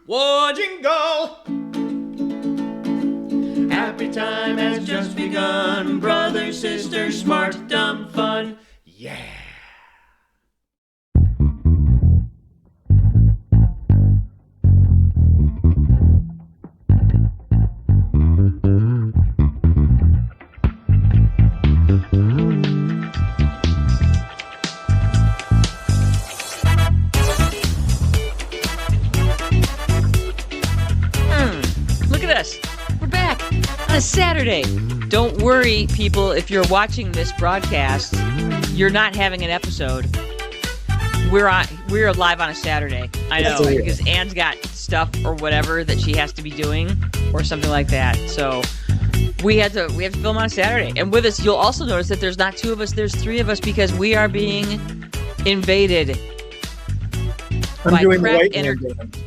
Whoa, jingle! Happy time has just begun. Brother, sister, smart, dumb, fun. Yeah! Look at us. We're back on a Saturday. Don't worry, people, if you're watching this broadcast, you're not having an episode. We're live on a Saturday. I know, because Anne's got stuff or whatever that she has to be doing or something like that. So we have to film on a Saturday. And with us, you'll also notice that there's not two of us, there's three of us, because we are being invaded by crack entertainment.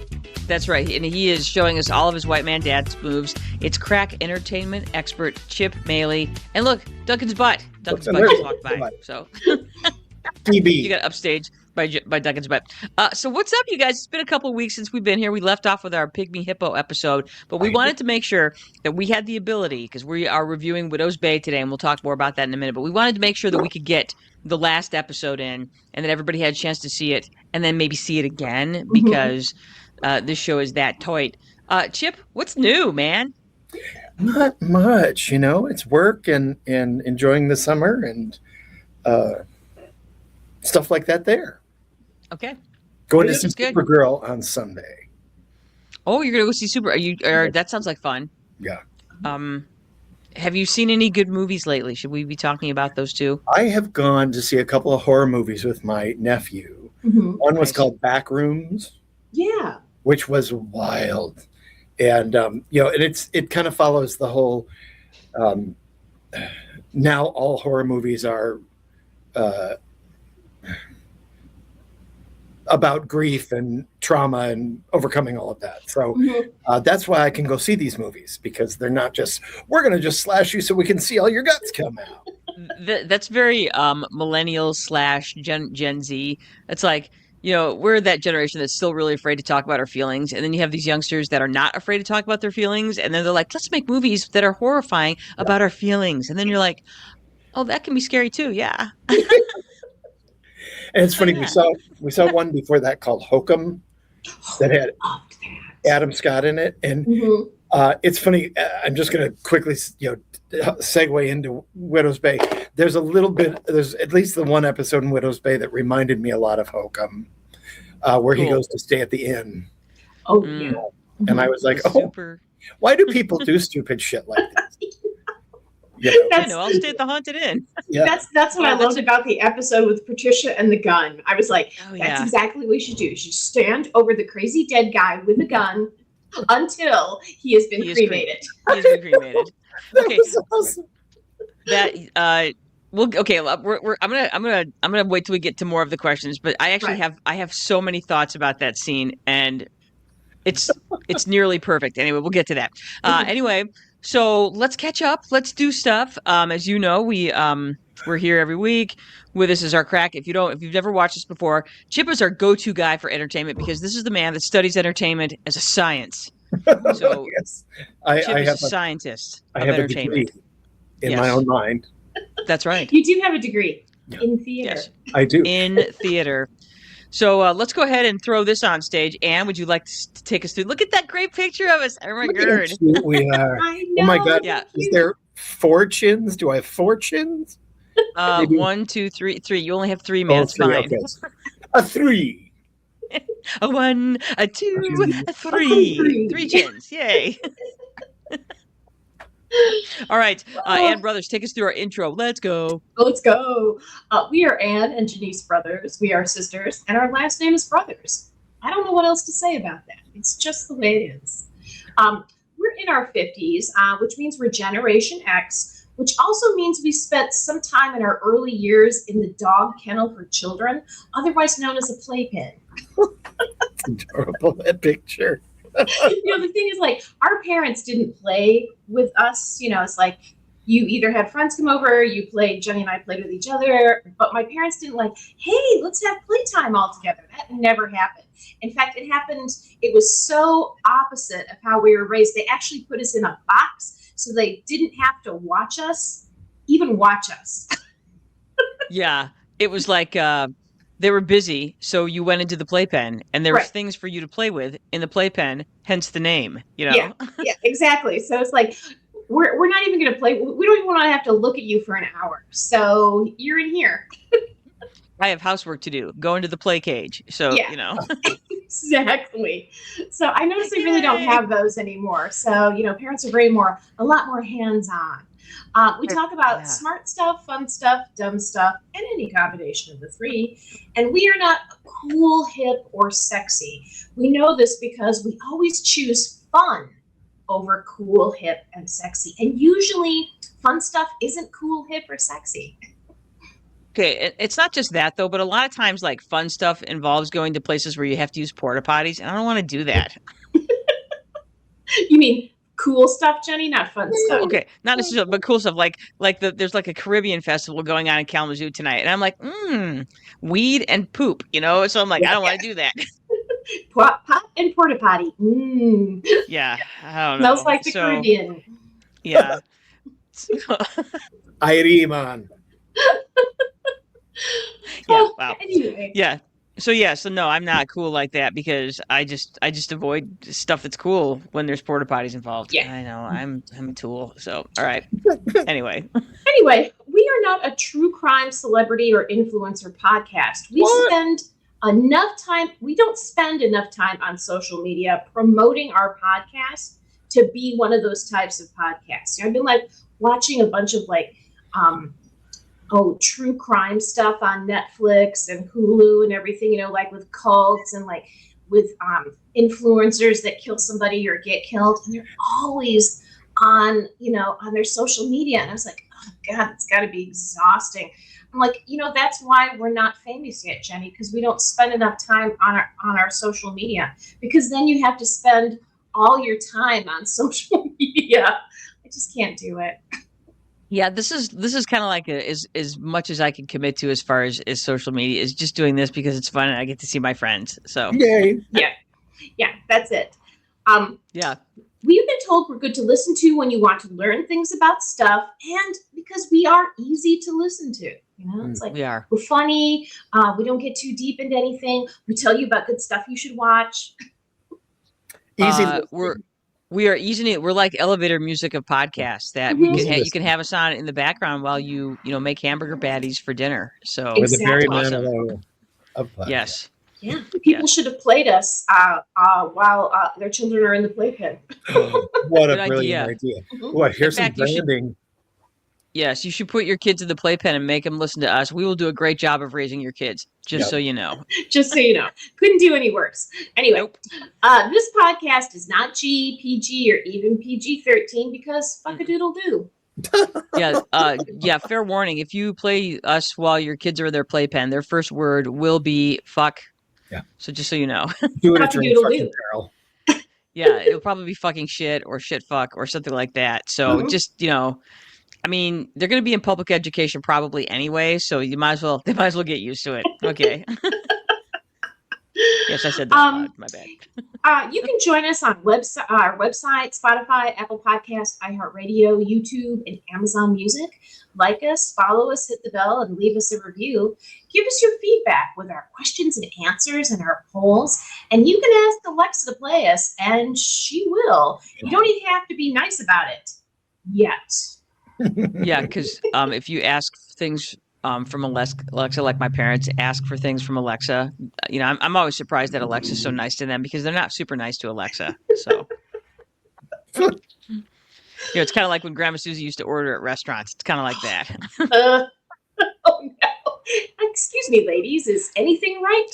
That's right. And he is showing us all of his white man dad's moves. It's crack entertainment expert Chip Moehle. And look, Duncan's butt. Duncan's butt just walked by. So you got upstage by Duncan's butt. So what's up, you guys? It's been a couple of weeks since we've been here. We left off with our Pygmy Hippo episode, but we wanted to make sure that we had the ability, because we are reviewing Widow's Bay today, and we'll talk more about that in a minute, but we wanted to make sure that we could get the last episode in and that everybody had a chance to see it and then maybe see it again, because this show is that tight. Chip, what's new, man? Not much, it's work and enjoying the summer and stuff like that there. Okay. Going to see Supergirl on Sunday. Oh, you're going to go see that sounds like fun. Yeah. Have you seen any good movies lately? Should we be talking about those too? I have gone to see a couple of horror movies with my nephew. Mm-hmm. One was called Backrooms. Yeah. Which was wild. And, and it kind of follows the whole, now all horror movies are about grief and trauma and overcoming all of that. So that's why I can go see these movies, because they're not just, we're going to just slash you so we can see all your guts come out. That's very millennial / Gen Z. It's like, we're that generation that's still really afraid to talk about our feelings. And then you have these youngsters that are not afraid to talk about their feelings. And then they're like, let's make movies that are horrifying about our feelings. And then you're like, oh, that can be scary too. Yeah. And it's funny, we saw one before that called Hokum that had Adam Scott in it. And it's funny, I'm just going to quickly, segue into Widow's Bay. There's at least the one episode in Widow's Bay that reminded me a lot of Hokum, where he goes to stay at the inn. Oh, yeah. And I was like, why do people do stupid shit like this? I'll stay at the Haunted Inn. Yeah. That's what I loved about the episode with Patricia and the gun. I was like, that's exactly what you should do. You should stand over the crazy dead guy with the gun until he has been cremated. He has been cremated. Okay. Awesome. I'm gonna wait till we get to more of the questions, but I actually have so many thoughts about that scene, and it's nearly perfect. Anyway, we'll get to that. Anyway, so let's catch up. Let's do stuff. As you know, we're here every week. With us is our crack. If you've never watched this before, Chip is our go-to guy for entertainment, because this is the man that studies entertainment as a science. So yes. Chip is a scientist of entertainment. In my own mind. That's right. You do have a degree in theater. Yes, I do. In theater. So let's go ahead and throw this on stage. Anne, would you like to take us through? Look at that great picture of us. Oh my God. We are. I know. Oh my God. Yeah. Is there 4 chins? Do I have 4 chins? 1, 2, 3. You only have 3, man. It's fine. Okay. A 3. A 1, a 2, a 3. 3 chins. Yay. All right. Ann Brothers, take us through our intro. Let's go. Let's go. We are Ann and Janice Brothers. We are sisters, and our last name is Brothers. I don't know what else to say about that. It's just the way it is. We're in our 50s, which means we're Generation X, which also means we spent some time in our early years in the dog kennel for children, otherwise known as a playpen. That's adorable, that picture. The thing is, like, our parents didn't play with us. It's like you either had friends come over, you played, Jenny and I played with each other, but my parents didn't like, hey, let's have playtime all together. That never happened. In fact, it was so opposite of how we were raised. They actually put us in a box so they didn't have to watch us. Yeah. It was like they were busy, so you went into the playpen and there was Right. things for you to play with in the playpen, hence the name, Yeah, exactly. So it's like, we're not even going to play. We don't even want to have to look at you for an hour. So you're in here. I have housework to do. Go into the play cage. So, Yeah. Exactly. So I notice they really don't Yay. have those anymore. So, parents are a lot more hands-on. We talk about smart stuff, fun stuff, dumb stuff, and any combination of the three. And we are not cool, hip, or sexy. We know this because we always choose fun over cool, hip, and sexy. And usually fun stuff isn't cool, hip, or sexy. Okay, it's not just that though, but a lot of times like fun stuff involves going to places where you have to use porta potties, and I don't want to do that. You mean cool stuff, Jenny, not fun stuff? Okay, not necessarily, but cool stuff there's like a Caribbean festival going on in Kalamazoo tonight, and I'm like, weed and poop, So I'm like, I don't want to do that. Pop and porta potty. Yeah, I don't know. Smells like the Caribbean. Yeah. Irieman. Yeah. Wow. Anyway. Yeah. So no, I'm not cool like that because I just avoid stuff that's cool when there's porta potties involved. Yeah. I know. I'm a tool. So all right. Anyway, we are not a true crime celebrity or influencer podcast. We don't spend enough time on social media promoting our podcast to be one of those types of podcasts. I've been like watching a bunch of true crime stuff on Netflix and Hulu and everything, like with cults and like with influencers that kill somebody or get killed. And they're always on their social media. And I was like, oh God, it's got to be exhausting. I'm like, that's why we're not famous yet, Jenny, because we don't spend enough time on our social media, because then you have to spend all your time on social media. I just can't do it. yeah, this is kind of like as much as I can commit to as far as social media is just doing this because it's fun and I get to see my friends. So Yay. Yeah, that's it. Yeah. We've been told we're good to listen to when you want to learn things about stuff, and because we are easy to listen to. It's like we're funny. We don't get too deep into anything. We tell you about good stuff you should watch. Easy. We are easy. We're like elevator music of podcasts that you can have us on in the background while you make hamburger patties for dinner. So We're the very awesome. Manilow of podcasts. Yes. Yeah, people should have played us while their children are in the playpen. What Good a brilliant idea. Mm-hmm. What, here's In some fact, you should- branding. Yes, you should put your kids in the playpen and make them listen to us. We will do a great job of raising your kids, just so you know. Just so you know. Couldn't do any worse. Anyway, Nope. This podcast is not G, PG, or even PG-13 because fuck-a-doodle-doo. Yeah, fair warning. If you play us while your kids are in their playpen, their first word will be fuck. Yeah. So just so you know. Do it at your own Fuck-a-doodle-doo. fucking peril. Yeah, it'll probably be fucking shit or shit fuck or something like that. So Mhm. just, I mean, they're going to be in public education probably anyway, so they might as well get used to it. Okay. Yes, I said that. My bad. You can join us on our website, Spotify, Apple Podcasts, iHeartRadio, YouTube, and Amazon Music. Like us, follow us, hit the bell, and leave us a review. Give us your feedback with our questions and answers and our polls. And you can ask Alexa to play us, and she will. You don't even have to be nice about it yet. Yeah, because if you ask things from Alexa, like my parents ask for things from Alexa, I'm always surprised that Alexa's so nice to them because they're not super nice to Alexa. So, it's kind of like when Grandma Susie used to order at restaurants. It's kind of like that. Oh no! Excuse me, ladies. Is anything right?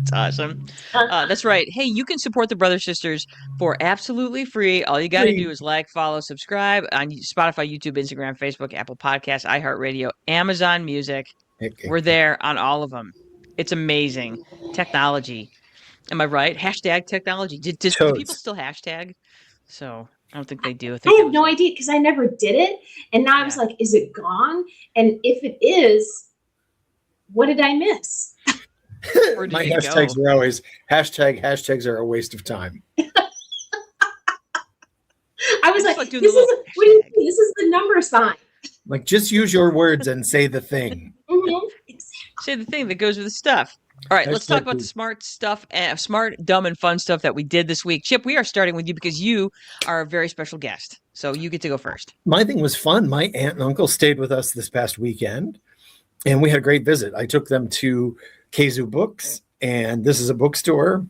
It's awesome. That's right. Hey, you can support the Brother Sisters for absolutely free. All you got to do is like, follow, subscribe on Spotify, YouTube, Instagram, Facebook, Apple Podcasts, iHeartRadio, Amazon Music. Okay. We're there on all of them. It's amazing. Technology. Am I right? Hashtag technology. Do people still hashtag? So I don't think they do. I have no idea because I never did it. And now I was like, is it gone? And if it is, what did I miss? Where did My you hashtags go? are always hashtags are a waste of time. I was just like, doing this the is little what do you hashtag. mean? This is the number sign. Like, just use your words and say the thing. Mm-hmm. Say the thing that goes with the stuff. All right, let's talk Hashtag about the please. smart stuff, smart, dumb, and fun stuff that we did this week. Chip, we are starting with you because you are a very special guest. So you get to go first. My thing was fun. My aunt and uncle stayed with us this past weekend, and we had a great visit. I took them to Kazoo Books, and this is a bookstore.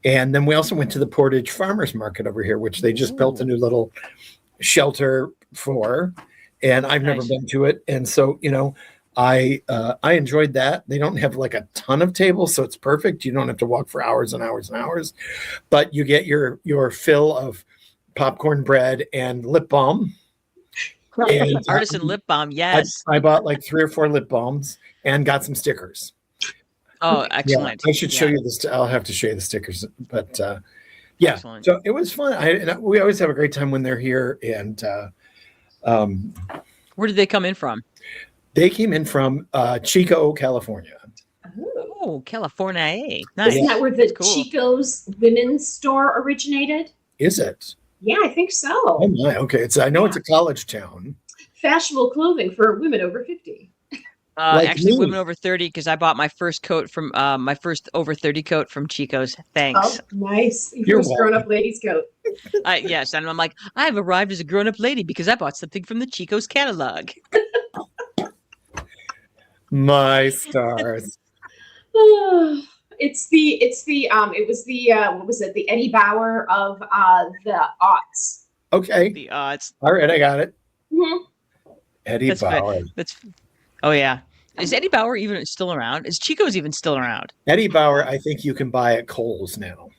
And then we also went to the Portage Farmers Market over here, which they just built a new little shelter for. And I've never Nice. been to it. And so, I enjoyed that. They don't have like a ton of tables, so it's perfect. You don't have to walk for hours and hours and hours, but you get your fill of popcorn bread and lip balm. And Artisan lip balm, yes. I bought like 3 or 4 lip balms and got some stickers. Oh, Yeah, excellent. I should show you this. I'll have to show you the stickers, but yeah. Excellent. So it was fun. We always have a great time when they're here, and Where did they come in from? they came in from Chico, California. Oh, California. Nice. Isn't that where the That's cool. Chico's women's store originated? Is it? Yeah, I think so. Oh my. Okay. I know it's a college town. Fashionable clothing for women over 50. Like Actually, me. women over 30, because I bought my first coat from my first over 30 coat from Chico's. Thanks. Oh, nice. Your You're first welcome. grown-up ladies coat. Yes, and I'm like, I've arrived as a grown-up lady because I bought something from the Chico's catalog. My stars. It was the what was it? The Eddie Bauer of the aughts. Okay. The odds. All right. I got it. Mhm. Eddie That's Bauer. Oh yeah. Is Eddie Bauer even still around? Is Chico's even still around? Eddie Bauer, I think you can buy at Kohl's now.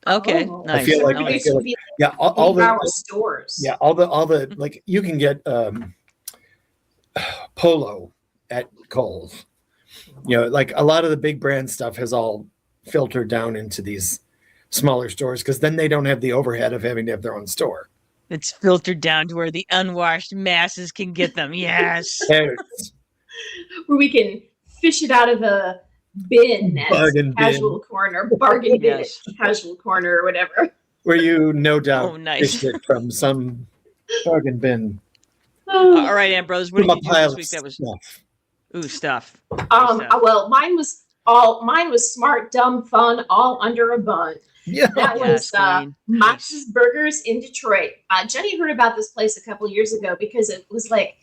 Okay, Oh. nice. I feel like- There Nice. used to be Yeah. All Eddie the Bauer stores. yeah, all the like you can get polo at Kohl's. Like a lot of the big brand stuff has all filtered down into these smaller stores because then they don't have the overhead of having to have their own store. It's filtered down to where the unwashed masses can get them. Yes. There's- Where we can fish it out of the bin as Bargain bin. casual corner, bargain bin, Yes. casual corner, or whatever. where you no doubt Oh, nice. fished it from some bargain bin. All right, Aunt Brothers, what From a did you do pile this of week? That was stuff. stuff. Well, mine was smart, dumb, fun, all under a bun. Yeah. That Yes, was Queen. Max's Burgers in Detroit. Jenny heard about this place a couple of years ago because it was like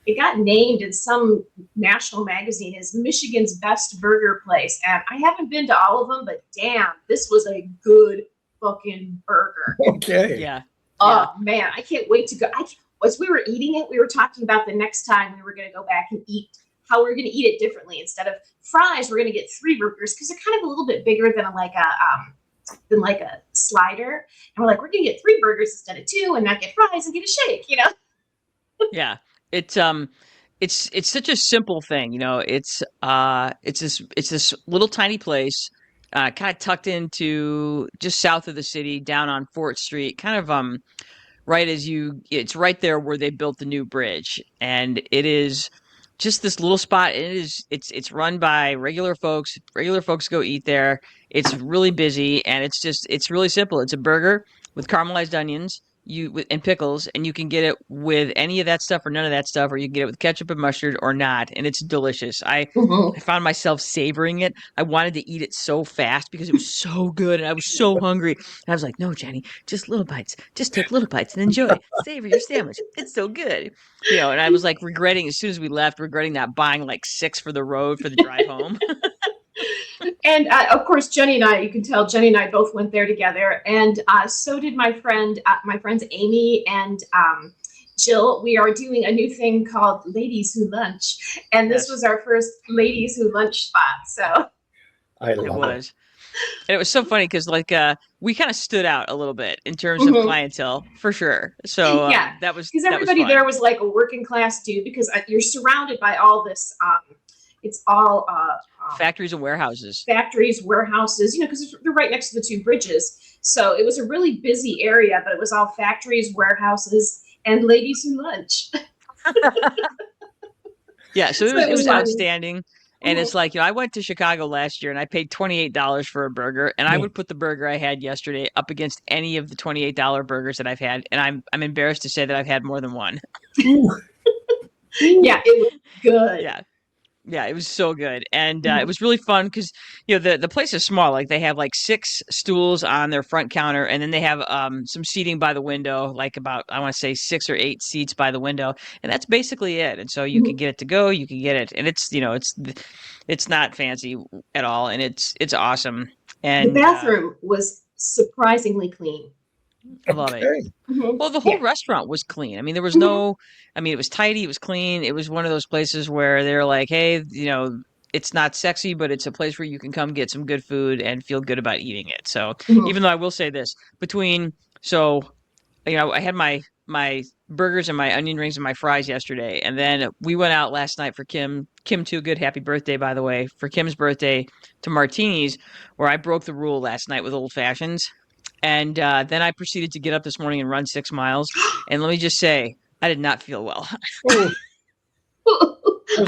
it got named in some national magazine as Michigan's best burger place. And I haven't been to all of them, but damn, this was a good fucking burger. Okay. Yeah. Oh man, I can't wait to go. As we were eating it, we were talking about the next time we were going to go back and eat how we're going to eat it differently. Instead of fries, we're going to get 3 burgers because they're kind of a little bit bigger than like a slider. And we're like, we're going to get 3 burgers instead of 2 and not get fries and get a shake, Yeah. It's such a simple thing, it's this little tiny place, kind of tucked into just south of the city, down on Fort Street, kind of it's right there where they built the new bridge, and it is just this little spot. It's run by regular folks. Regular folks go eat there. It's really busy, and it's really simple. It's a burger with caramelized onions, and pickles, and you can get it with any of that stuff or none of that stuff, or you can get it with ketchup and mustard or not, and it's delicious. I found myself savoring it. I wanted to eat it so fast because it was so good, and I was so hungry. And I was like, "No, Jenny, just little bites. Just take little bites and enjoy. Savor your sandwich. It's so good." And I was like regretting as soon as we left, not buying like 6 for the road for the drive home. And of course, Jenny and I, you can tell Jenny and I both went there together. And so did my friends Amy and Jill. We are doing a new thing called Ladies Who Lunch. And this Yes. was our first Ladies Who Lunch spot. So I It love it. was. And it was so funny because we kind of stood out a little bit in terms of clientele for sure. So Yeah, that was because that was everybody fun. there was like a working class dude because you're surrounded by all this. It's all Factories and warehouses. factories, warehouses, because they're right next to the 2 bridges. So it was a really busy area, but it was all factories, warehouses, and Ladies Who Lunch. Yeah, so So it it was was fun. outstanding. And it's like, I went to Chicago last year and I paid $28 for a burger, and I would put the burger I had yesterday up against any of the $28 burgers that I've had, and I'm embarrassed to say that I've had more than one. Yeah, it was good. Yeah. Yeah, it was so good. And it was really fun because, the place is small. Like, they have like 6 stools on their front counter, and then they have some seating by the window, like about, I want to say 6 or 8 seats by the window. And that's basically it. And so you can get it to go, you can get it. And it's not fancy at all. And it's awesome. And the bathroom was surprisingly clean. I love it. Well, the whole restaurant was clean. I mean, there was it was tidy, it was clean. It was one of those places where they're like, hey, it's not sexy, but it's a place where you can come get some good food and feel good about eating it. So even though I will say this, I had my burgers and my onion rings and my fries yesterday. And then we went out last night for Kim Too Good. Happy birthday, by the way, for Kim's birthday, to Martini's, where I broke the rule last night with old fashions. And then I proceeded to get up this morning and run 6 miles. And let me just say, I did not feel well. I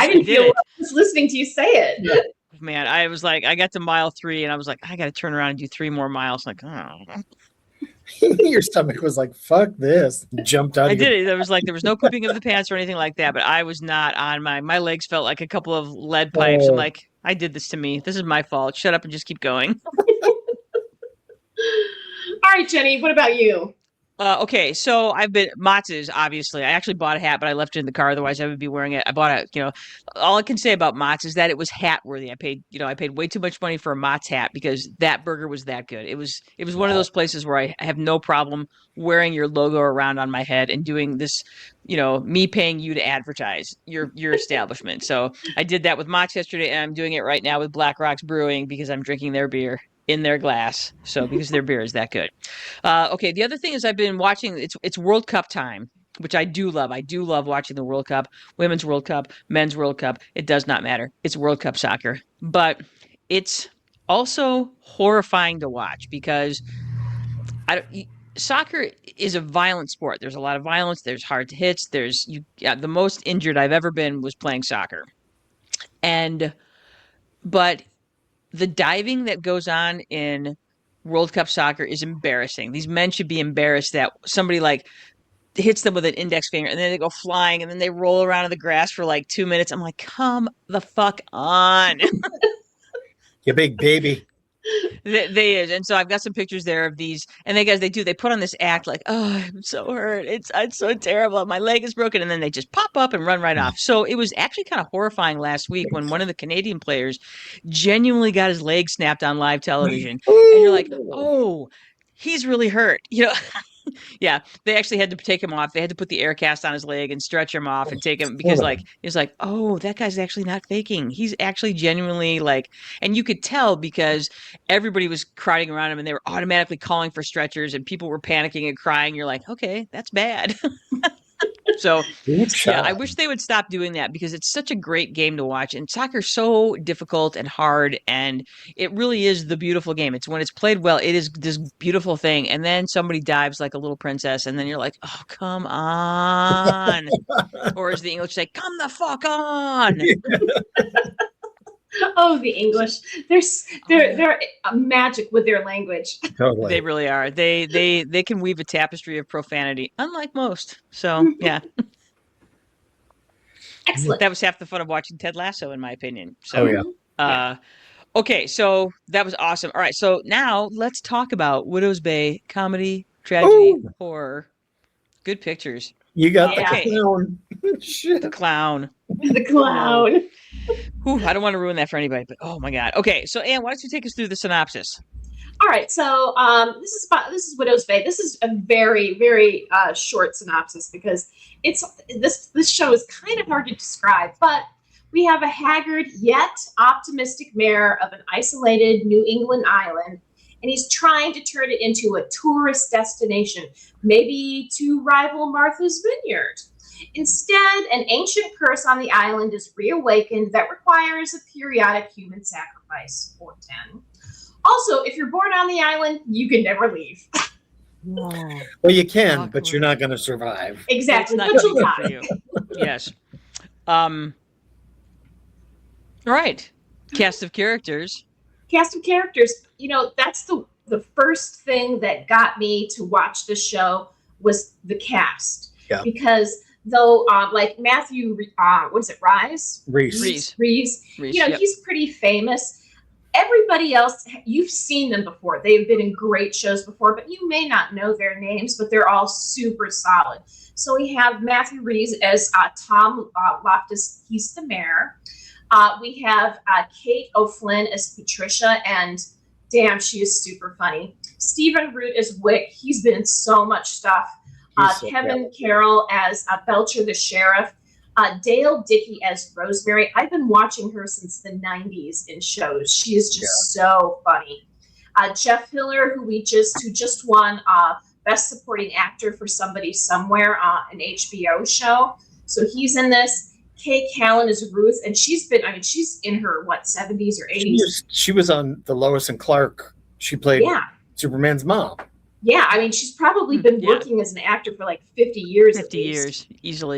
didn't feel well just listening to you say it. Yeah. Man, I was like, I got to mile 3 and I was like, I got to turn around and do 3 more miles. Like, oh. Your stomach was like, fuck this. Jumped out. I did it. There was no pooping of the pants or anything like that, but I was not on my legs felt like a couple of lead pipes. I'm like, I did this to me. This is my fault. Shut up and just keep going. All right, Jenny, what about you? Okay, so I've been Mott's, obviously. I actually bought a hat, but I left it in the car. Otherwise, I would be wearing it. I bought all I can say about Mott's is that it was hat worthy. I paid way too much money for a Mott's hat because that burger was that good. It was one of those places where I have no problem wearing your logo around on my head and doing this, me paying you to advertise your establishment. So I did that with Mott's yesterday, and I'm doing it right now with Black Rocks Brewing because I'm drinking their beer in their glass. So because their beer is that good. Okay, the other thing is I've been watching, it's World Cup time, which I do love. I do love watching the World Cup, Women's World Cup, Men's World Cup. It does not matter. It's World Cup soccer. But it's also horrifying to watch because soccer is a violent sport. There's a lot of violence. There's hard hits. The most injured I've ever been was playing soccer. But the diving that goes on in World Cup soccer is embarrassing. These men should be embarrassed that somebody like hits them with an index finger and then they go flying and then they roll around in the grass for like 2 minutes. I'm like, come the fuck on. You big baby. They is. And so I've got some pictures there of these. And they put on this act like, oh, I'm so hurt. It's so terrible. My leg is broken. And then they just pop up and run right off. So it was actually kind of horrifying last week when one of the Canadian players genuinely got his leg snapped on live television. And you're like, oh, he's really hurt. Yeah, they actually had to take him off. They had to put the air cast on his leg and stretch him off and take him because it's like, oh, that guy's actually not faking. He's actually genuinely and you could tell because everybody was crowding around him and they were automatically calling for stretchers and people were panicking and crying. You're like, okay, that's bad. So yeah, I wish they would stop doing that because it's such a great game to watch. And soccer's so difficult and hard, and it really is the beautiful game. It's when it's played well, it is this beautiful thing. And then somebody dives like a little princess, and then you're like, oh, come on. Or as the English say, come the fuck on. Oh, the English. They're magic with their language. Totally. They really are. They can weave a tapestry of profanity, unlike most. So, yeah. Excellent. That was half the fun of watching Ted Lasso, in my opinion. So, okay, so that was awesome. All right, so now let's talk about Widow's Bay comedy, tragedy, horror. Good pictures. You got the clown. The clown. The clown. Whew, I don't want to ruin that for anybody, but oh my God. Okay, so Anne, why don't you take us through the synopsis? All right, so this is Widow's Bay. This is a very, very short synopsis because this show is kind of hard to describe, but we have a haggard yet optimistic mayor of an isolated New England island, and he's trying to turn it into a tourist destination, maybe to rival Martha's Vineyard. Instead, an ancient curse on the island is reawakened that requires a periodic human sacrifice, or 10. Also, if you're born on the island, you can never leave. Well, you can, but you're not going to survive. Exactly. But you'll die. Yes. Right. Cast of characters. Cast of characters. That's the first thing that got me to watch the show was the cast. Yeah. Because though, like Matthew, what is it, Reese. Reese. Yep. He's pretty famous. Everybody else, you've seen them before. They've been in great shows before, but you may not know their names, but they're all super solid. So we have Matthew Reese as Tom Loftus. He's the mayor. We have Kate O'Flynn as Patricia, and damn, she is super funny. Stephen Root as Wick. He's been in so much stuff. Kevin Carroll as Belcher the sheriff. Dale Dickey as Rosemary. I've been watching her since the 90s in shows. She is just so funny. Jeff Hiller, who just won Best Supporting Actor for Somebody Somewhere, an HBO show. So he's in this. Kay Callan is Ruth, and she's in her 70s or 80s. She was on the Lois and Clark. She played Superman's mom. Yeah, she's probably been working as an actor for like 50 years. 50 years, easily.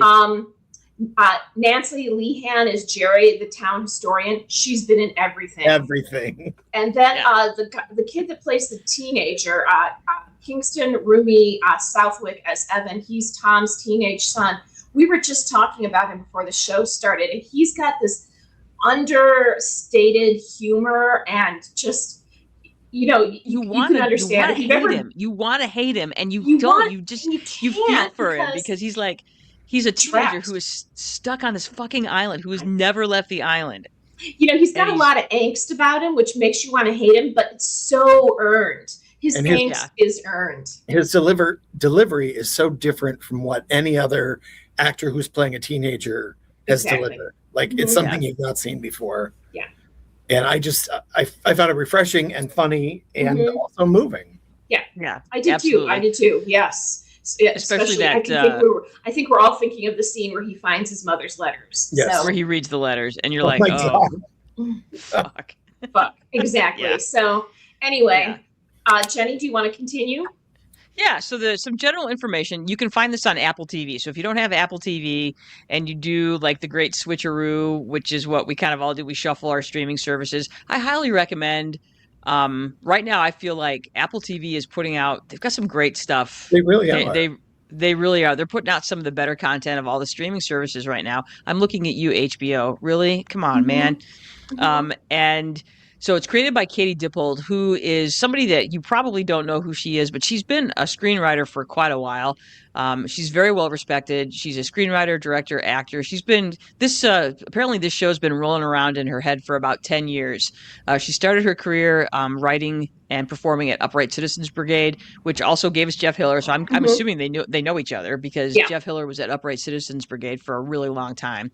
Nancy Lehan is Jerry, the town historian. She's been in everything. And then the kid that plays the teenager, Kingston Rumi Southwick as Evan. He's Tom's teenage son. We were just talking about him before the show started, and he's got this understated humor and just, you can understand. You want to hate him, and you don't. You feel for him because he's like. He's a teenager who is stuck on this fucking island, who has never left the island. He's got a lot of angst about him, which makes you want to hate him, but it's so earned. His angst is earned. His delivery is so different from what any other actor who's playing a teenager has delivered. Like, it's something you've not seen before. Yeah. And I found it refreshing and funny and also moving. Yeah. Yeah. I did too. Yes. Especially that I think we're all thinking of the scene where he finds his mother's letters. Yes. Where he reads the letters, and you're like, oh, fuck. Exactly. Yeah. So anyway, Jenny, do you want to continue? Yeah, so there's some general information. You can find this on Apple TV. So if you don't have Apple TV and you do like the great switcheroo, which is what we kind of all do, we shuffle our streaming services, I highly recommend. Right now, I feel like Apple TV is putting out, they've got some great stuff. They really are. They really are. They're putting out some of the better content of all the streaming services right now. I'm looking at you, HBO. Really? Come on, man. And so it's created by Katie Dippold, who is somebody that you probably don't know who she is, but she's been a screenwriter for quite a while. She's very well respected. She's a screenwriter, director, actor. She's been apparently this show's been rolling around in her head for about 10 years. She started her career writing and performing at Upright Citizens Brigade, which also gave us Jeff Hiller. So I'm assuming they know each other because Jeff Hiller was at Upright Citizens Brigade for a really long time.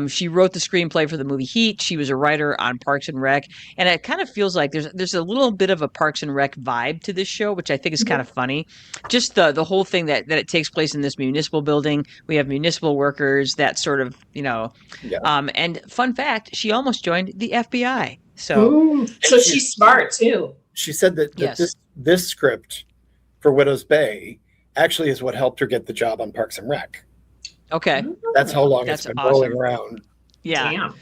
She wrote the screenplay for the movie Heat. She was a writer on Parks and Rec, and it kind of feels like there's a little bit of a Parks and Rec vibe to this show, which I think is kind of funny. Just the whole thing that it takes place in this municipal building. We have municipal workers, that sort of, and fun fact, she almost joined the FBI. So she's smart too. She said that this script for Widow's Bay actually is what helped her get the job on Parks and Rec. Okay. That's how long it's been rolling around. Yeah. Damn.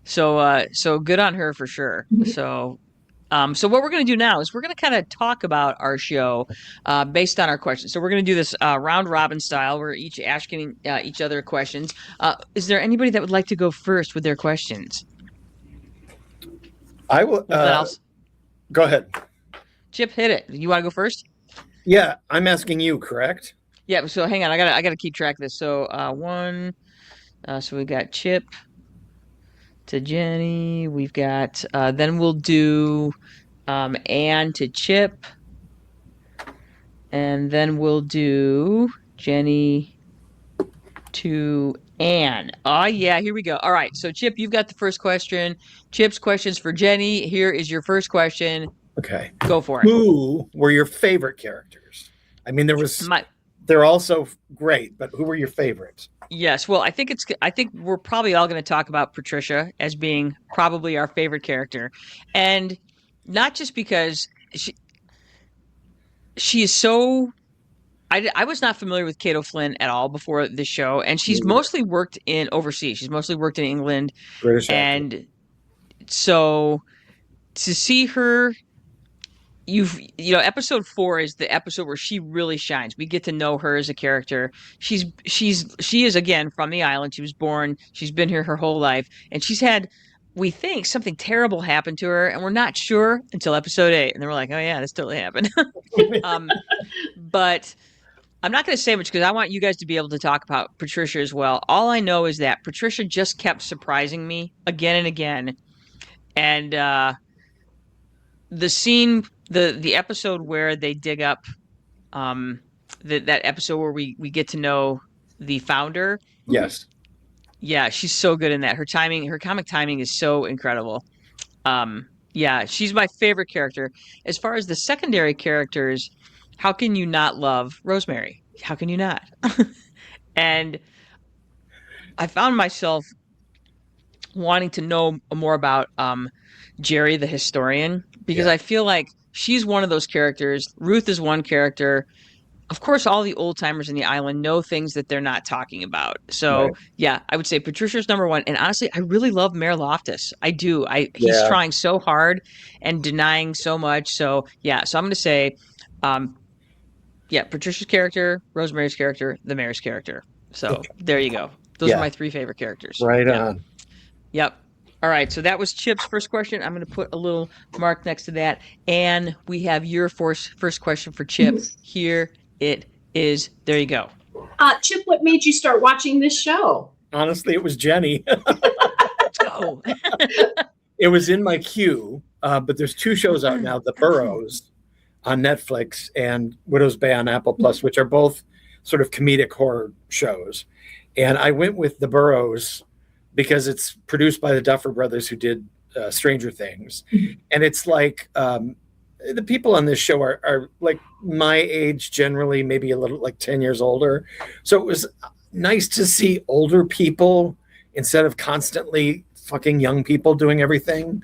So good on her for sure. So what we're going to do now is we're going to kind of talk about our show based on our questions. So we're going to do this round robin style. We're each asking each other questions. Is there anybody that would like to go first with their questions? I will. Go ahead. Chip, hit it. You want to go first? Yeah, I'm asking you, correct? Yeah. So hang on, I gotta keep track of this. So so we got Chip to Jenny. We've got then we'll do Ann to Chip, and then we'll do Jenny to Ann. Oh yeah, here we go. All right. So Chip, you've got the first question. Chip's question's for Jenny. Here is your first question. Okay. Go for it. Who were your favorite characters? I mean, they're all so great, but who were your favorites? Yes. Well, I think we're probably all going to talk about Patricia as being probably our favorite character. And not just because she is so, I was not familiar with Kate O'Flynn at all before this show. And she's mostly worked overseas. She's mostly worked in England. British and actor. so to see her, episode 4 is the episode where she really shines. We get to know her as a character. She is again from the island. She was born. She's been here her whole life, and she's had, we think, something terrible happened to her, and we're not sure until episode 8, and then we're like, oh yeah, this totally happened. But I'm not going to say much because I want you guys to be able to talk about Patricia as well. All I know is that Patricia just kept surprising me again and again, and the scene, the episode where they dig up, that episode where we get to know the founder. Yes. Yeah, she's so good in that. Her comic timing is so incredible. Yeah, she's my favorite character. As far as the secondary characters, how can you not love Rosemary? How can you not? And I found myself wanting to know more about Jerry the historian, because I feel like she's one of those characters. Ruth is one character. Of course, all the old timers in the island know things that they're not talking about. So yeah, I would say Patricia's number one. And honestly, I really love Mayor Loftus. I do. He's trying so hard and denying so much. So yeah, so I'm going to say, Patricia's character, Rosemary's character, the mayor's character. So there you go. Those are my 3 favorite characters. Right on. Yep. All right. So that was Chip's first question. I'm going to put a little mark next to that. And we have your first question for Chip. Here it is. There you go. Chip, what made you start watching this show? Honestly, it was Jenny. Let's go. It was in my queue, but there's 2 shows out now, The Burrows on Netflix and Widow's Bay on Apple Plus, which are both sort of comedic horror shows. And I went with The Burrows because it's produced by the Duffer Brothers, who did Stranger Things. And it's like, the people on this show are like my age generally, maybe a little like 10 years older. So it was nice to see older people instead of constantly fucking young people doing everything.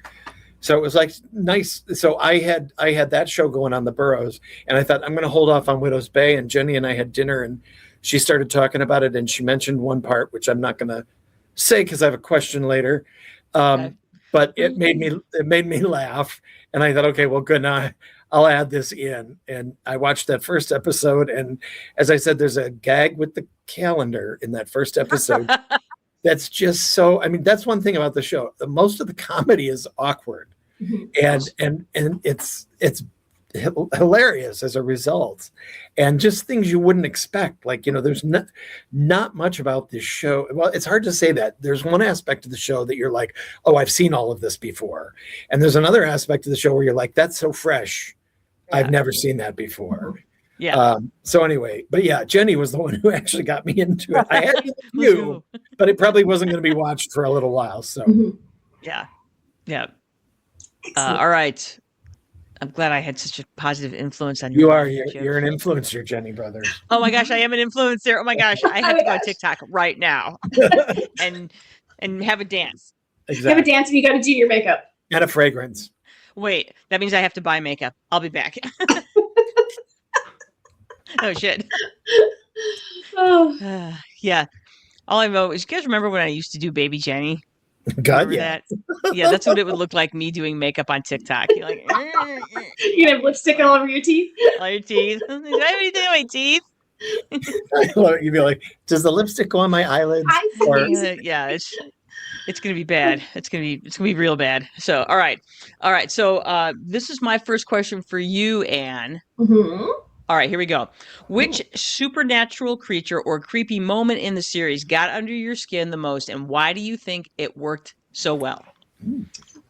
So it was like nice. So I had that show going on, The Burrows, and I thought I'm going to hold off on Widow's Bay. And Jenny and I had dinner, and she started talking about it, and she mentioned one part, which I'm not going to say because I have a question later. But it made me laugh, and I thought, okay, well, good. Now I'll add this in. And I watched that first episode, and as I said, there's a gag with the calendar in that first episode. That's just so. I mean, that's one thing about the show. Most of the comedy is awkward, and it's hilarious as a result, and just things you wouldn't expect. Like, there's not much about this show. Well, it's hard to say that. There's one aspect of the show that you're like, oh, I've seen all of this before, and there's another aspect of the show where you're like, that's so fresh. I've never seen that before. So anyway, but yeah, Jenny was the one who actually got me into it. I had you, but it probably wasn't going to be watched for a little while. So yeah. All right. I'm glad I had such a positive influence on you. You're an influencer, Jenny Brothers. Oh my gosh, I am an influencer. Oh my gosh, I have to go to TikTok right now and have a dance. Exactly. Have a dance, and you got to do your makeup. And a fragrance. Wait, that means I have to buy makeup. I'll be back. Oh shit. Yeah. All I know is, you guys remember when I used to do Baby Jenny? God, yeah. That? Yeah, that's what it would look like, me doing makeup on TikTok. You're like, you have lipstick all over your teeth. All your teeth. Do I have anything on my teeth? You'd be like, does the lipstick go on my eyelids? Yeah, it's gonna be bad. It's gonna be real bad. So, all right. So, this is my first question for you, Anne. All right, here we go. Which supernatural creature or creepy moment in the series got under your skin the most, and why do you think it worked so well?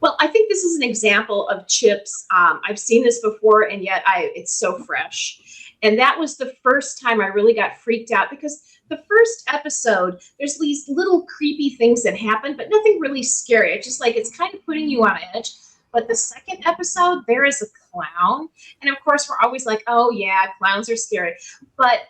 Well, I think this is an example of Chip's. I've seen this before, and yet it's so fresh. And that was the first time I really got freaked out, because the first episode, there's these little creepy things that happen, but nothing really scary. It's just like, it's kind of putting you on edge. But the second episode, there is a clown. And of course, we're always like, oh yeah, clowns are scary. But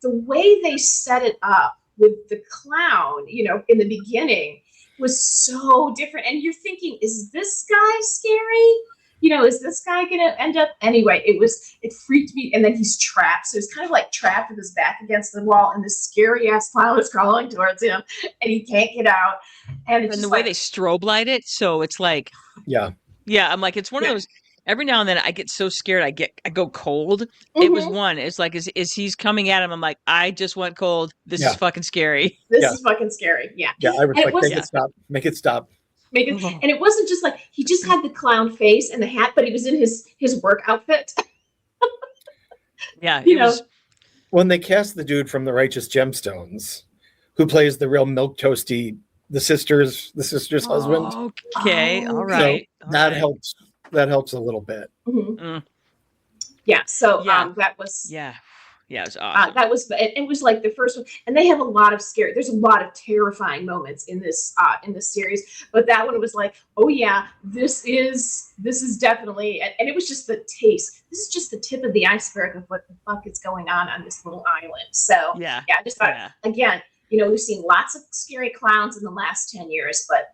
the way they set it up with the clown, in the beginning, was so different. And you're thinking, is this guy scary? is this guy gonna end up anyway? It freaked me, and then he's trapped. So he's kind of like trapped with his back against the wall, and this scary ass clown is crawling towards him, and he can't get out. And it's And just the way like, they strobe light it, so it's like, Yeah. I'm like, it's one of those. Every now and then, I get so scared, I go cold. mm-hmm. It was one. It's like, is he's coming at him? I'm like, I just went cold. This is fucking scary. This is fucking scary. Yeah. Yeah, I was And like, make it stop. Make it stop. And it wasn't just like he just had the clown face and the hat, but he was in his work outfit. Yeah, was when they cast the dude from the Righteous Gemstones, who plays the real milk toasty, the sister's husband. Okay, all right. So that helps. That helps a little bit. Mm-hmm. Mm. Yeah. So that was it was awesome. That was it was like the first one, and they have a lot of there's a lot of terrifying moments in this series, but that one was like, oh yeah, this is definitely, and it was just the taste. This is just the tip of the iceberg of what the fuck is going on this little island. So I just thought again, we've seen lots of scary clowns in the last 10 years, but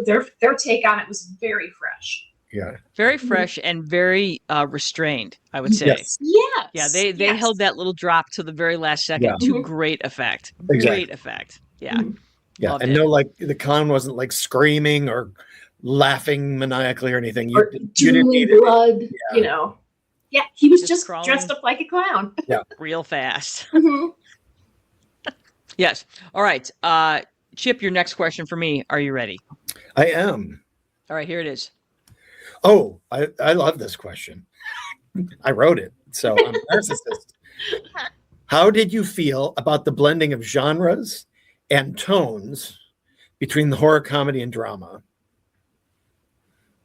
their take on it was very fresh. Yeah. Very fresh and very restrained, I would say. Yes. Yeah, they held that little drop to the very last second to great effect. Exactly. Great effect. Yeah. Yeah. Loved and it. no, like the clown wasn't like screaming or laughing maniacally or anything. Or drooling blood, Yeah, he was just dressed up like a clown. Yeah. Real fast. Mm-hmm. Yes. All right. Chip, your next question for me. Are you ready? I am. All right, here it is. Oh, I love this question. I wrote it, so I'm a narcissist. How did you feel about the blending of genres and tones between the horror, comedy, and drama?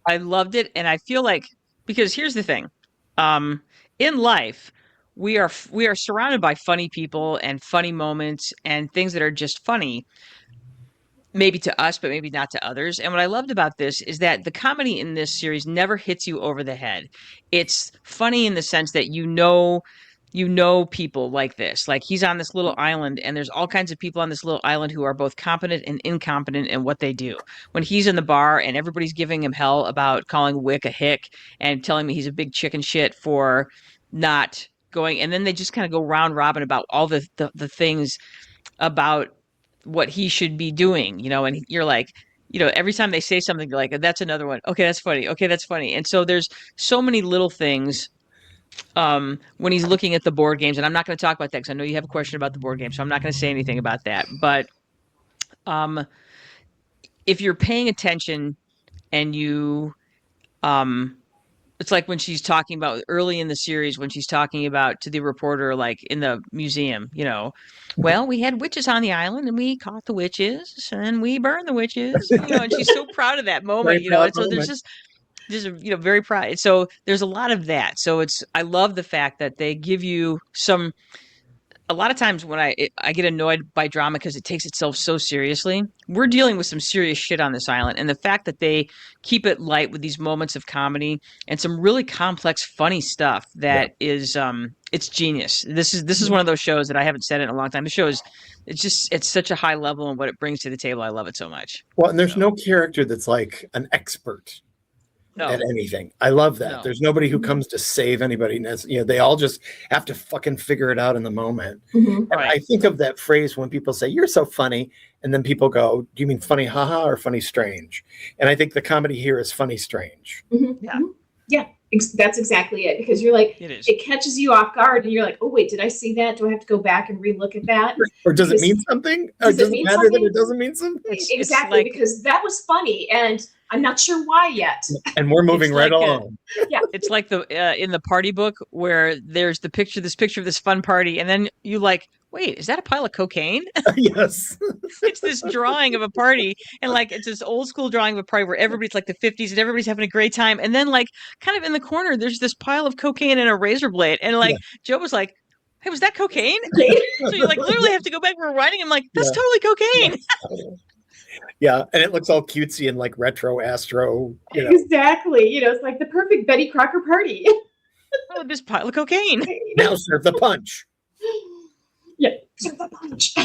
I loved it, and I feel like, because here's the thing. In life, we are surrounded by funny people and funny moments and things that are just funny. Maybe to us, but maybe not to others. And what I loved about this is that the comedy in this series never hits you over the head. It's funny in the sense that you know people like this. Like he's on this little island, and there's all kinds of people on this little island who are both competent and incompetent in what they do. When he's in the bar and everybody's giving him hell about calling Wick a hick and telling me he's a big chicken shit for not going, and then they just kind of go round robin about all the things about what he should be doing, and you're like, every time they say something, you're like, that's another one. Okay, that's funny. Okay, that's funny. And so there's so many little things when he's looking at the board games, and I'm not going to talk about that because I know you have a question about the board game, so I'm not going to say anything about that. But if you're paying attention and you it's like when she's talking about early in the series, when she's talking about to the reporter, like in the museum, well, we had witches on the island and we caught the witches and we burned the witches, and she's so proud of that moment, and so there's just very proud. So there's a lot of that. So I love the fact that they give you a lot of times when I get annoyed by drama because it takes itself so seriously. We're dealing with some serious shit on this island, and the fact that they keep it light with these moments of comedy and some really complex, funny stuff that is it's genius. This is one of those shows that I haven't said it in a long time. The show is it's such a high level, and what it brings to the table, I love it so much. Well, and there's no character that's like an expert at anything. I love that. No. There's nobody who comes to save anybody. They all just have to fucking figure it out in the moment. Mm-hmm. And I think of that phrase when people say, "You're so funny," and then people go, "Do you mean funny haha or funny strange?" And I think the comedy here is funny strange. Mm-hmm. Yeah. That's exactly it, because you're like, it catches you off guard, and you're like, oh wait, did I see that? Do I have to go back and relook at that? Or does it mean something? Or does it matter that it doesn't mean something? Exactly, because that was funny, and I'm not sure why yet. And we're moving right along. It's like the in the party book where there's this picture of this fun party, and then you like, wait, is that a pile of cocaine? Yes. It's this drawing of a party, and like it's this old school drawing of a party where everybody's like the 50s and everybody's having a great time, and then like kind of in the corner there's this pile of cocaine and a razor blade, and like Joe was like, hey, was that cocaine? So you like literally have to go back where we're writing. I'm like, that's totally cocaine. Yeah, and it looks all cutesy and like retro astro. Exactly. It's like the perfect Betty Crocker party. Oh, this pile of cocaine. Now serve the punch. Yeah, serve the punch.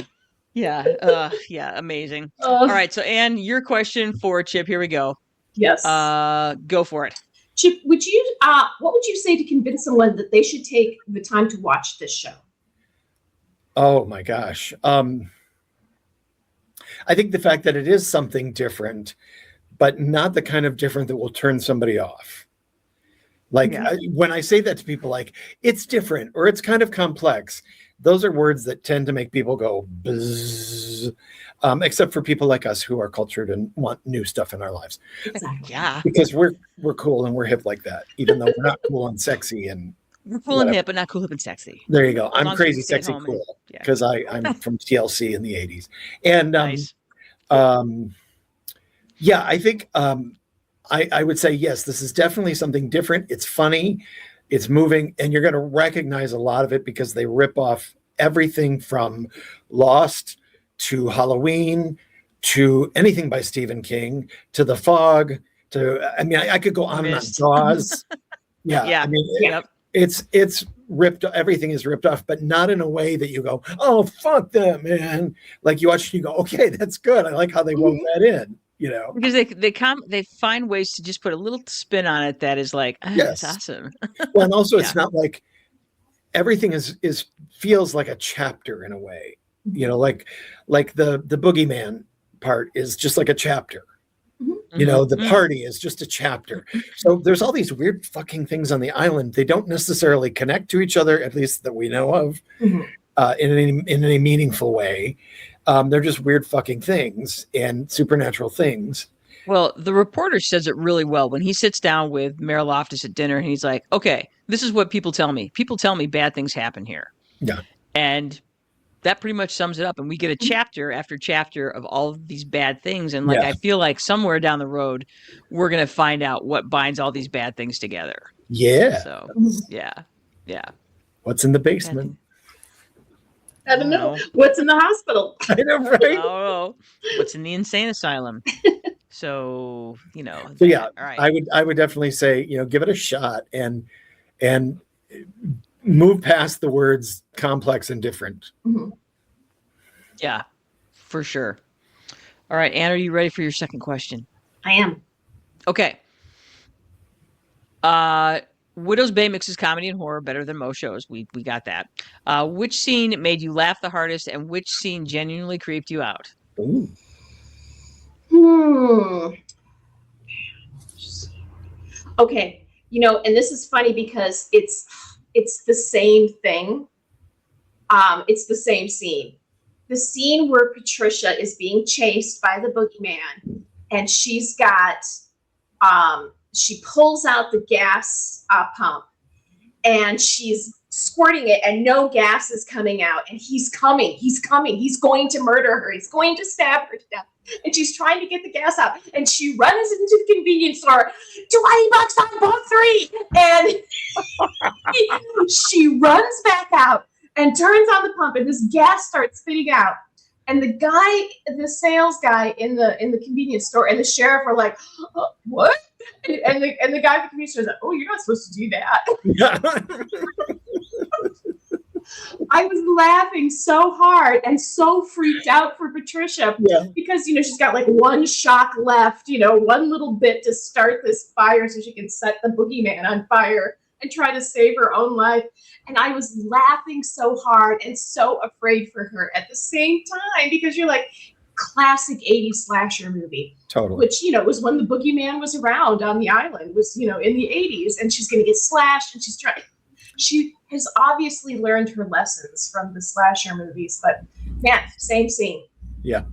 Yeah, amazing. All right, so Anne, your question for Chip. Here we go. Yes. Go for it. Chip, what would you say to convince someone that they should take the time to watch this show? Oh my gosh. I think the fact that it is something different, but not the kind of different that will turn somebody off. Like when I say that to people, like it's different or it's kind of complex, those are words that tend to make people go buzz, except for people like us who are cultured and want new stuff in our lives. Exactly. Yeah. Because we're cool and we're hip like that, even though we're not cool and sexy and We're cool and hip, but not cool, hip, and sexy. there you go. As long I'm as we crazy, stay sexy, home cool and- because I'm from TLC in the 80s. And Nice. yeah, I think I would say yes, this is definitely something different. It's funny, it's moving, and you're going to recognize a lot of it because they rip off everything from Lost to Halloween to anything by Stephen King to The Fog to I could go on and on. Mist. Jaws. Yeah, Yeah. I mean, Yep. it's ripped. Everything is ripped off, but not in a way that you go, "Oh, fuck that, man!" Like you watch, and you go, "Okay, that's good. I like how they wove that in." You know, Because they find ways to just put a little spin on it that is like, Yes. it's awesome. well, and also it's not like everything is feels like a chapter in a way. You know, like the boogeyman part is just like a chapter. You know, the party is just a chapter. So there's all these weird fucking things on the island. They don't necessarily connect to each other, at least that we know of, in any meaningful way. They're just weird fucking things and supernatural things. Well, the reporter says it really well when he sits down with Mayor Loftus at dinner and he's like, okay, this is what people tell me. People tell me bad things happen here. Yeah. And that pretty much sums it up. And we get a chapter after chapter of all of these bad things. And like, I feel like somewhere down the road, we're going to find out what binds all these bad things together. Yeah. So, yeah. What's in the basement? I don't know. What's in the hospital? I know, right? I don't know. What's in the insane asylum? So, So yeah, all right. I would definitely say, give it a shot and move past the words complex and different. Yeah, for sure. All right, Anne, are you ready for your second question? I am. Okay. Widow's Bay mixes comedy and horror better than most shows. We got that. Which scene made you laugh the hardest, and which scene genuinely creeped you out? Ooh. Okay, and this is funny because it's the same thing. It's the same scene. The scene where Patricia is being chased by the boogeyman, and she's got she pulls out the gas pump, and she's squirting it, and no gas is coming out, and he's coming, he's going to murder her, he's going to stab her to death, and she's trying to get the gas out, and she runs into the convenience store, $20 on both three, and she runs back out and turns on the pump, and this gas starts spitting out, and the sales guy in the convenience store and the sheriff are like, oh, what? And the guy at the convenience store is like, oh, you're not supposed to do that. I was laughing so hard and so freaked out for Patricia because, she's got like one shock left, one little bit to start this fire so she can set the boogeyman on fire and try to save her own life. And I was laughing so hard and so afraid for her at the same time because you're like, classic 80s slasher movie. Totally. Which, was when the boogeyman was around on the island, was, in the 80s, and she's going to get slashed, and she has obviously learned her lessons from the slasher movies, but man, same scene. Yeah.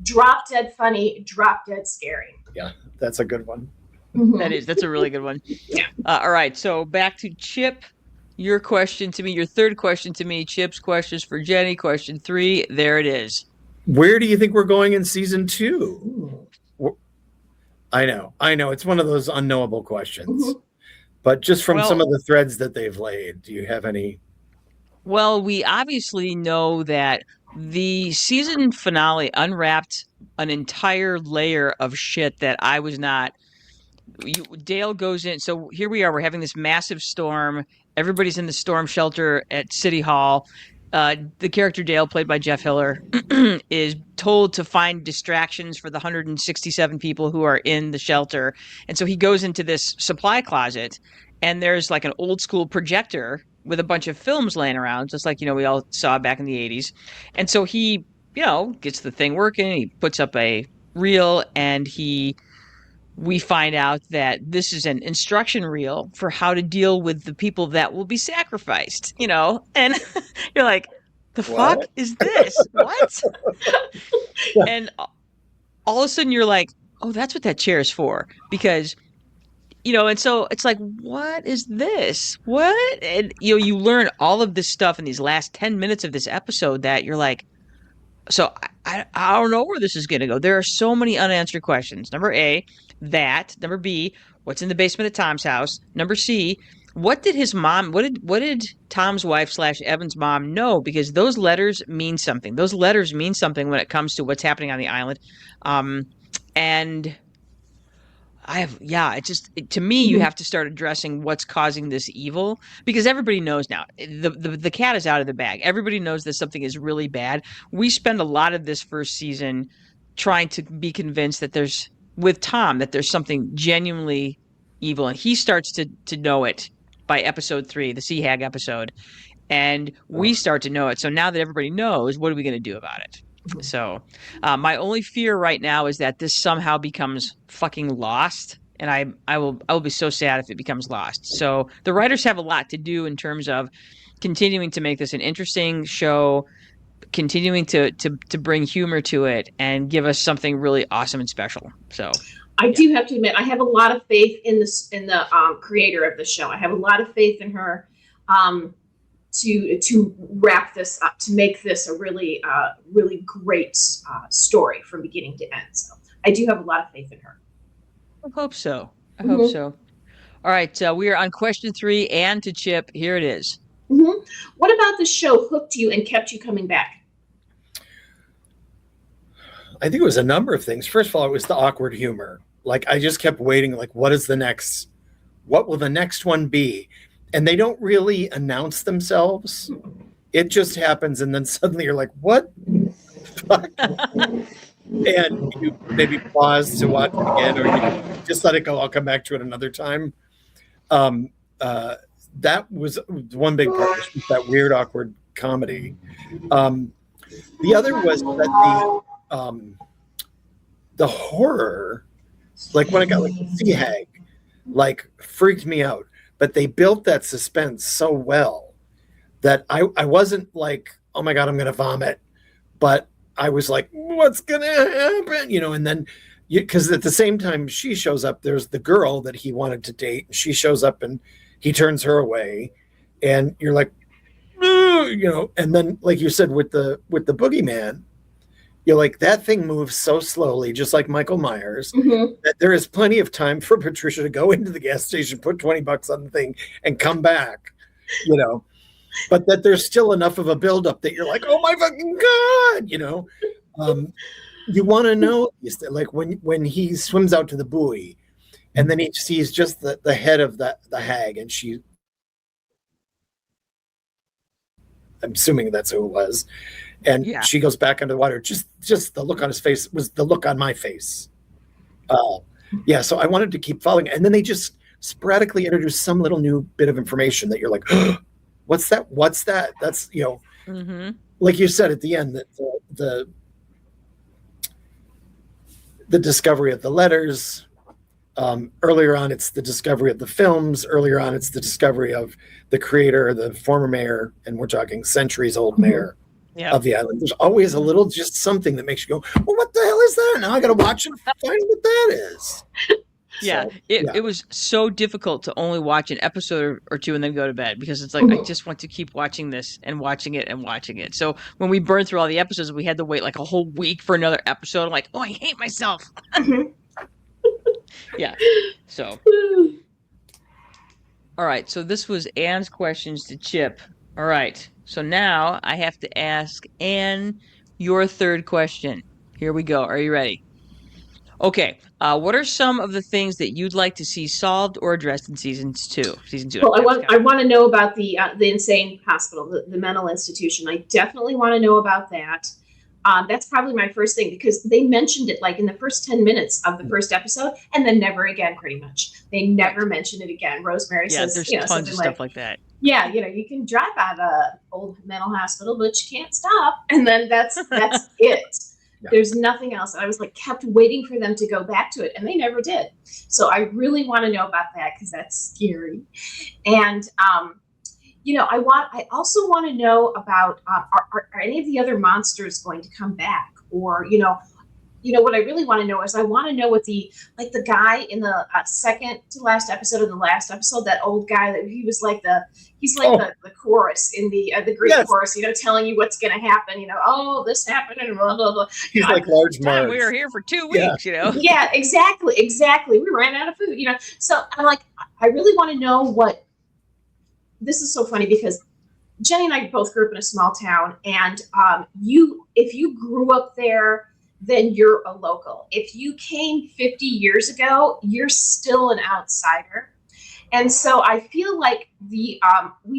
Drop dead funny, drop dead scary. Yeah, that's a good one. That's a really good one. Yeah. All right, so back to Chip. Your question to me, your third question to me, Chip's questions for Jenny, question 3, there it is. Where do you think we're going in season 2? I know. It's one of those unknowable questions. But just from some of the threads that they've laid, do you have any? Well, we obviously know that the season finale unwrapped an entire layer of shit that I was not. Dale goes in. So here we are. We're having this massive storm. Everybody's in the storm shelter at City Hall. the character Dale, played by Jeff Hiller, is told to find distractions for the 167 people who are in the shelter. And so he goes into this supply closet, and there's like an old school projector with a bunch of films laying around, just like, we all saw back in the 80s. And so he, gets the thing working. He puts up a reel, and we find out that this is an instruction reel for how to deal with the people that will be sacrificed, and you're like, the fuck What? is this? What? And all of a sudden you're like, oh, that's what that chair is for. Because, and so it's like, what is this? What? And, you learn all of this stuff in these last 10 minutes of this episode that you're like, so I don't know where this is going to go. There are so many unanswered questions. Number A, that. Number B, what's in the basement at Tom's house? Number C, what did his mom, what did Tom's wife / Evan's mom know? Because those letters mean something. Those letters mean something when it comes to what's happening on the island. And to me, you have to start addressing what's causing this evil, because everybody knows now. The cat is out of the bag. Everybody knows that something is really bad. We spend a lot of this first season trying to be convinced that there's something genuinely evil, and he starts to know it by episode 3, the Sea Hag episode, and we start to know it. So now that everybody knows, what are we going to do about it? So my only fear right now is that this somehow becomes fucking Lost, and I will be so sad if it becomes Lost. So the writers have a lot to do in terms of continuing to make this an interesting show, continuing to bring humor to it, and give us something really awesome and special. So I do have to admit, I have a lot of faith in the creator of the show. I have a lot of faith in her. To wrap this up, to make this a really great story from beginning to end. So I do have a lot of faith in her. I hope so. Hope so. All right, we are on question 3, and to Chip. Here it is. Mm-hmm. What about the show hooked you and kept you coming back? I think it was a number of things. First of all, it was the awkward humor. Like, I just kept waiting, like, what will the next one be? And they don't really announce themselves. It just happens, and then suddenly you're like, what? Fuck? And you maybe pause to watch it again, or you just let it go. I'll come back to it another time. That was one big part, was that weird, awkward comedy. The other was that the horror, like when I got like the Sea Hag, like freaked me out. But they built that suspense so well that I wasn't like, oh my God, I'm going to vomit. But I was like, what's going to happen? And then, because at the same time she shows up, there's the girl that he wanted to date. She shows up and he turns her away. And you're like, and then, like you said, with the boogeyman, you're like, that thing moves so slowly, just like Michael Myers, that there is plenty of time for Patricia to go into the gas station, put $20 on the thing, and come back, But that there's still enough of a buildup that you're like, oh my fucking God, You want to know, like when he swims out to the buoy, and then he sees just the head of the hag, and I'm assuming that's who it was. And she goes back under the water. Just the look on his face was the look on my face. So I wanted to keep following. And then they just sporadically introduce some little new bit of information that you're like, oh, what's that? What's that? That's, like you said at the end, that the discovery of the letters. Earlier on, it's the discovery of the films. Earlier on, it's the discovery of the creator, the former mayor, and we're talking centuries old mayor of the island. There's always a little, just something that makes you go, well, what the hell is that? Now I got to watch it and find what that is. It was so difficult to only watch an episode or two and then go to bed, because it's like, I just want to keep watching this and watching it and watching it. So when we burned through all the episodes, we had to wait like a whole week for another episode. I'm like, oh, I hate myself. So all right, so this was Anne's questions to Chip. All right, so now I have to ask Anne your third question. Here we go. Are you ready? Okay. What are some of the things that you'd like to see solved or addressed in season two? Well, That was I want to know about the insane hospital, the mental institution. I definitely want to know about that. That's probably my first thing, because they mentioned it like in the first 10 minutes of the first episode, and then never again. Pretty much, they never mention it again. Rosemary says, there's tons something of stuff like that. yeah, you can drive out a old mental hospital, but you can't stop. And then that's it. Yeah. There's nothing else. And I was like, kept waiting for them to go back to it, and they never did. So I really want to know about that, because that's scary. And I also want to know about are any of the other monsters going to come back, or what I really want to know is I want to know what the guy in the second to last episode of the last episode, that old guy that he's like the chorus in the Greek chorus, telling you what's going to happen, this happened and blah blah blah. He's like Large Marge. We were here for 2 weeks, Yeah, exactly. We ran out of food, So I'm like, I really want to know what. This is so funny, because Jenny and I both grew up in a small town, and if you grew up there, then you're a local. If you came 50 years ago, you're still an outsider. And so I feel like we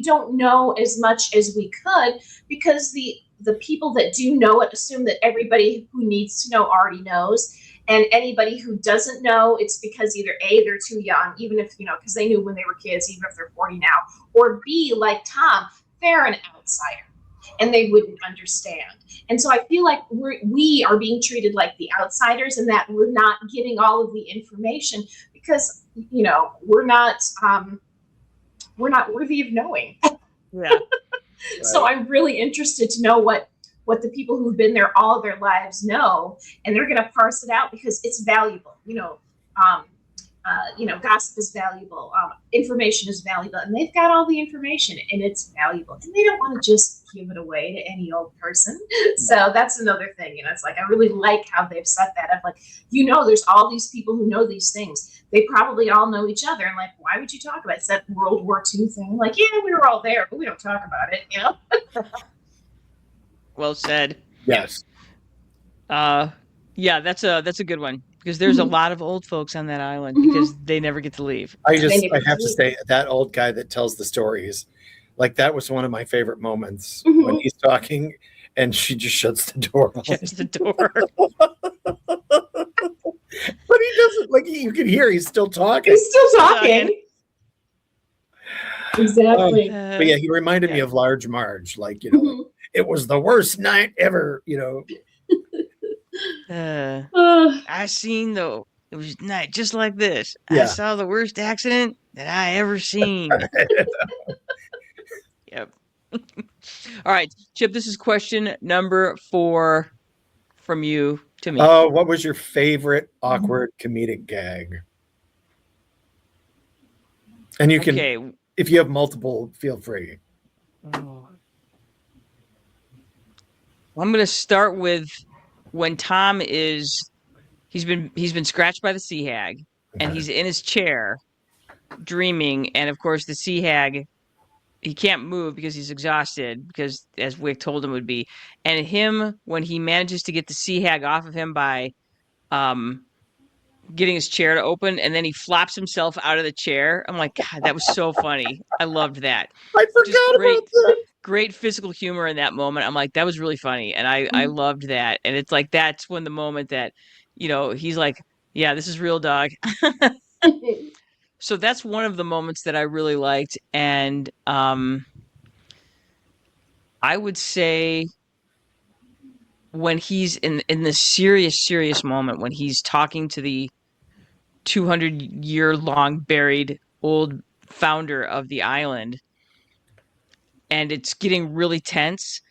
don't know as much as we could, because the people that do know it assume that everybody who needs to know already knows. And anybody who doesn't know, it's because either A, they're too young, even if, because they knew when they were kids, even if they're 40 now, or B, like Tom, they're an outsider and they wouldn't understand. And so I feel like we are being treated like the outsiders, and that we're not getting all of the information because, we're not worthy of knowing. Yeah. So I'm really interested to know what the people who've been there all of their lives know, and they're going to parse it out because it's valuable. Gossip is valuable, information is valuable, and they've got all the information, and it's valuable, and they don't want to just give it away to any old person. So that's another thing. It's like, I really like how they've set that up. Like, there's all these people who know these things. They probably all know each other, and like, why would you talk about it? It's that World War II thing. Like, yeah, we were all there, but we don't talk about it. Well said. Yes. Yeah, that's a good one, because there's a lot of old folks on that island because they never get to leave. I have to say, that old guy that tells the stories, like, that was one of my favorite moments when he's talking and she just shuts the door. Shuts the door. But he doesn't, like, you can hear he's still talking. He's still talking. Exactly. But yeah, he reminded me of Large Marge, like, it was the worst night ever, I seen though. It was a night just like this. Yeah. I saw the worst accident that I ever seen. Yep. All right, Chip, this is question number 4 from you to me. What was your favorite awkward comedic gag? And you can, if you have multiple, feel free. Oh. I'm going to start with when Tom he's been scratched by the sea hag, and he's in his chair dreaming, and of course the sea hag, he can't move because he's exhausted, because as Wick told him would be, and him, when he manages to get the sea hag off of him by getting his chair to open, and then he flops himself out of the chair. I'm like, God, that was so funny. I loved that. I forgot about that. Great physical humor in that moment. I'm like, that was really funny. And I loved that. And it's like, that's when the moment that, he's like, yeah, this is real, dog. So that's one of the moments that I really liked. And I would say when he's in this serious moment, when he's talking to the 200-year-long buried old founder of the island, and it's getting really tense,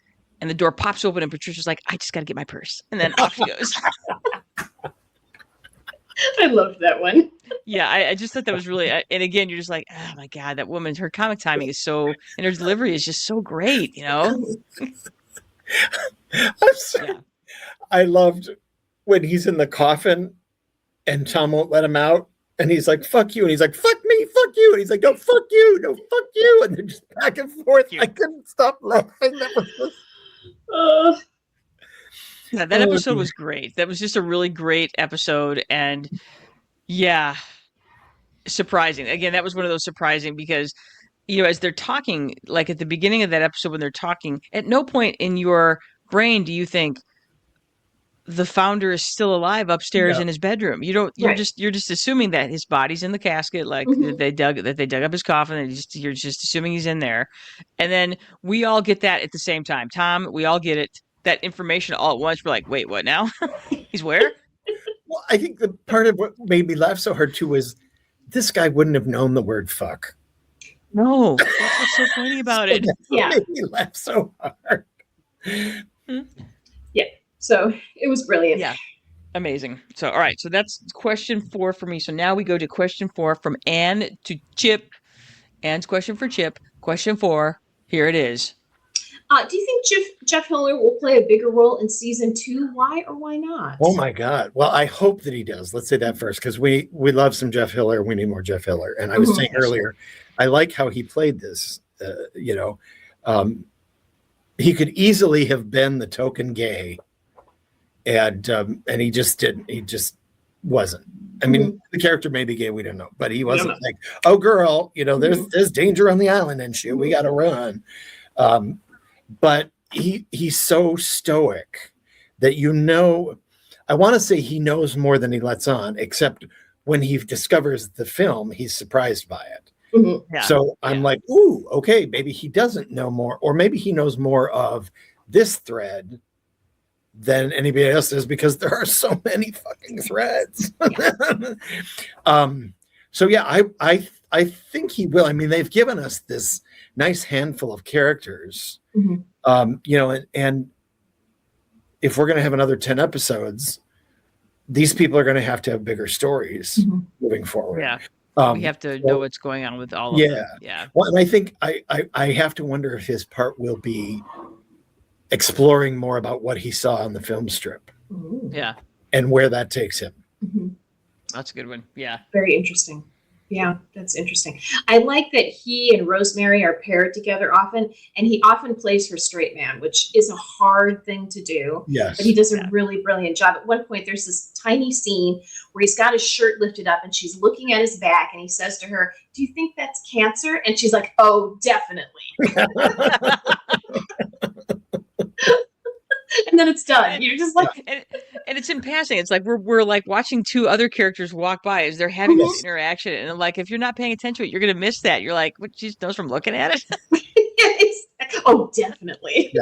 and the door pops open, and Patricia's like, I just got to get my purse. And then off she goes. I loved that one. Yeah, I just thought that was really, and again, you're just like, oh my God, that woman, her comic timing is so, and her delivery is just so great, I'm sorry. Yeah. I loved when he's in the coffin and Tom won't let him out. And he's like, fuck you. And he's like, fuck me, fuck you. And he's like, no, fuck you. No, fuck you. And they're just back and forth. I couldn't stop laughing. That was Yeah, that episode was great. That was just a really great episode. And yeah, surprising. Again, that was one of those surprising because, as they're talking, like at the beginning of that episode when they're talking, at no point in your brain do you think the founder is still alive upstairs in his bedroom. You're Right. just assuming that his body's in the casket, like that they dug up his coffin, and you're just assuming he's in there. And then we all get that at the same time. Tom, we all get it, that information all at once. We're like, wait, what now? He's where? Well, I think the part of what made me laugh so hard too was this guy wouldn't have known the word fuck. No, that's what's so funny about it. Yeah. Made me laugh so hard. Yeah. So it was brilliant. Yeah. Amazing. So, all right. So that's question 4 for me. So now we go to question 4 from Anne to Chip. Anne's question for Chip. Question 4. Here it is. Do you think Jeff Hiller will play a bigger role in season 2? Why or why not? Oh my God. Well, I hope that he does. Let's say that first, because we love some Jeff Hiller. We need more Jeff Hiller. And I was saying earlier, I like how he played this. He could easily have been the token gay, and he just didn't. He just wasn't. I mean, the character may be gay, we don't know, but he wasn't like, oh girl, there's danger on the island and shit. We got to run. But he's so stoic that I want to say he knows more than he lets on, except when he discovers the film, he's surprised by it. Yeah. So I'm like, ooh, okay, maybe he doesn't know more, or maybe he knows more of this thread than anybody else does, because there are so many fucking threads. So yeah, I think he will. I mean, they've given us this nice handful of characters, and if we're going to have another 10 episodes, these people are going to have bigger stories moving forward. Yeah. We have to know what's going on with all of them. Yeah. Well, and I think I have to wonder if his part will be exploring more about what he saw on the film strip. Yeah. And where that takes him. That's a good one. Yeah. Very interesting. Yeah, that's interesting. I like that he and Rosemary are paired together often, and he often plays her straight man, which is a hard thing to do. Yes. But he does a really brilliant job. At one point, there's this tiny scene where he's got his shirt lifted up and she's looking at his back, and he says to her, "Do you think that's cancer?" And she's like, "Oh, definitely." And then it's done. You're just like, and it's in passing. It's like we're like watching two other characters walk by as they're having this interaction, and like if you're not paying attention to it, you're gonna miss that. You're like, what? She knows from looking at it. Oh, definitely.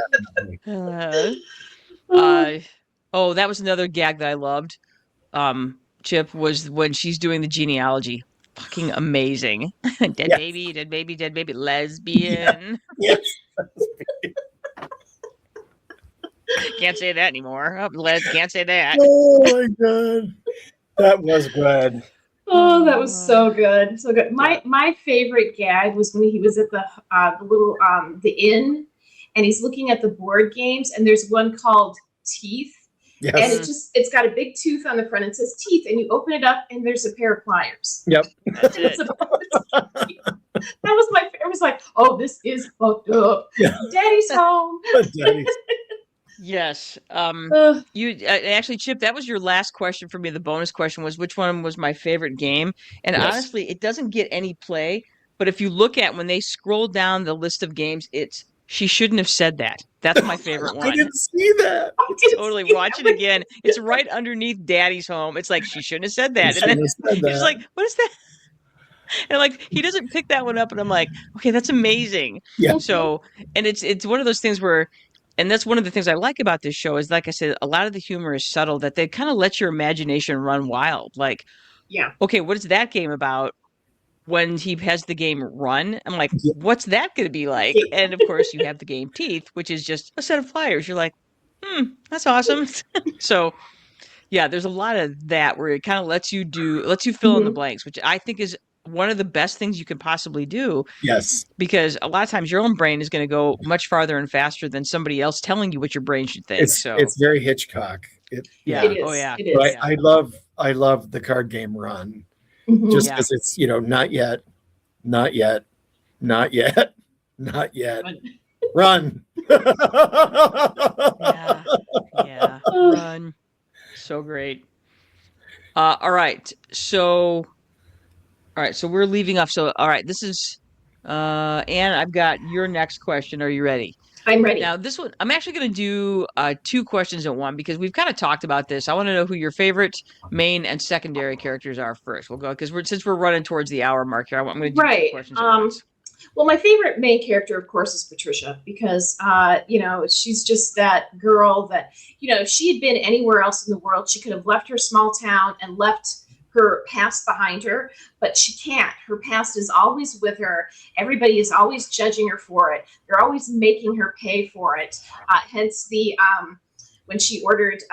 That was another gag that I loved. Chip, was when she's doing the genealogy. Fucking amazing. Dead baby, lesbian. Yes. Can't say that anymore. Can't say that. Oh my God. That was good. Oh, that was so good. So good. My favorite gag was when he was at the little the inn, and he's looking at the board games, and there's one called Teeth. Yes. And it's got a big tooth on the front. It says teeth, and you open it up, and there's a pair of pliers. Yep. That's it. That was my favorite. It was like, oh, this is fucked up. Yeah. Daddy's home. Yes. You actually, Chip, that was your last question for me. The bonus question was which one was my favorite game, and honestly, it doesn't get any play. But if you look at when they scroll down the list of games, it's She Shouldn't Have Said That. That's my favorite one. I didn't see that. Totally watch it again. It's right underneath Daddy's home. It's like she shouldn't have said that. And then it's like, what is that? And like he doesn't pick that one up, and I'm like, okay, that's amazing. Yeah. So, and it's one of those things where, and that's one of the things I like about this show is, like I said, a lot of the humor is subtle, that they kind of let your imagination run wild. Like, okay, what is that game about? When he has the game Run, I'm like, what's that going to be like? And of course, you have the game Teeth, which is just a set of flyers. You're like, that's awesome. So, yeah, there's a lot of that where it kind of lets you fill in the blanks, which I think is one of the best things you can possibly do. Yes. Because a lot of times your own brain is going to go much farther and faster than somebody else telling you what your brain should think. It's very Hitchcock. It is. Oh yeah. It is. I love the card game Run. Just because it's, not yet, not yet, not yet, not yet, Run. Yeah. Yeah. Run. So great. All right. So we're leaving off. So, all right, this is Anne, I've got your next question. Are you ready? I'm ready. Now, this one, I'm actually going to do 2 questions in one because we've kind of talked about this. I want to know who your favorite main and secondary characters are first. We'll go because since we're running towards the hour mark here, I'm going to do 2 questions at once. Well, my favorite main character, of course, is Patricia because, she's just that girl that, if she had been anywhere else in the world, she could have left her small town and left her past behind her, but she can't. Her past is always with her. Everybody is always judging her for it. They're always making her pay for it. Hence the when she ordered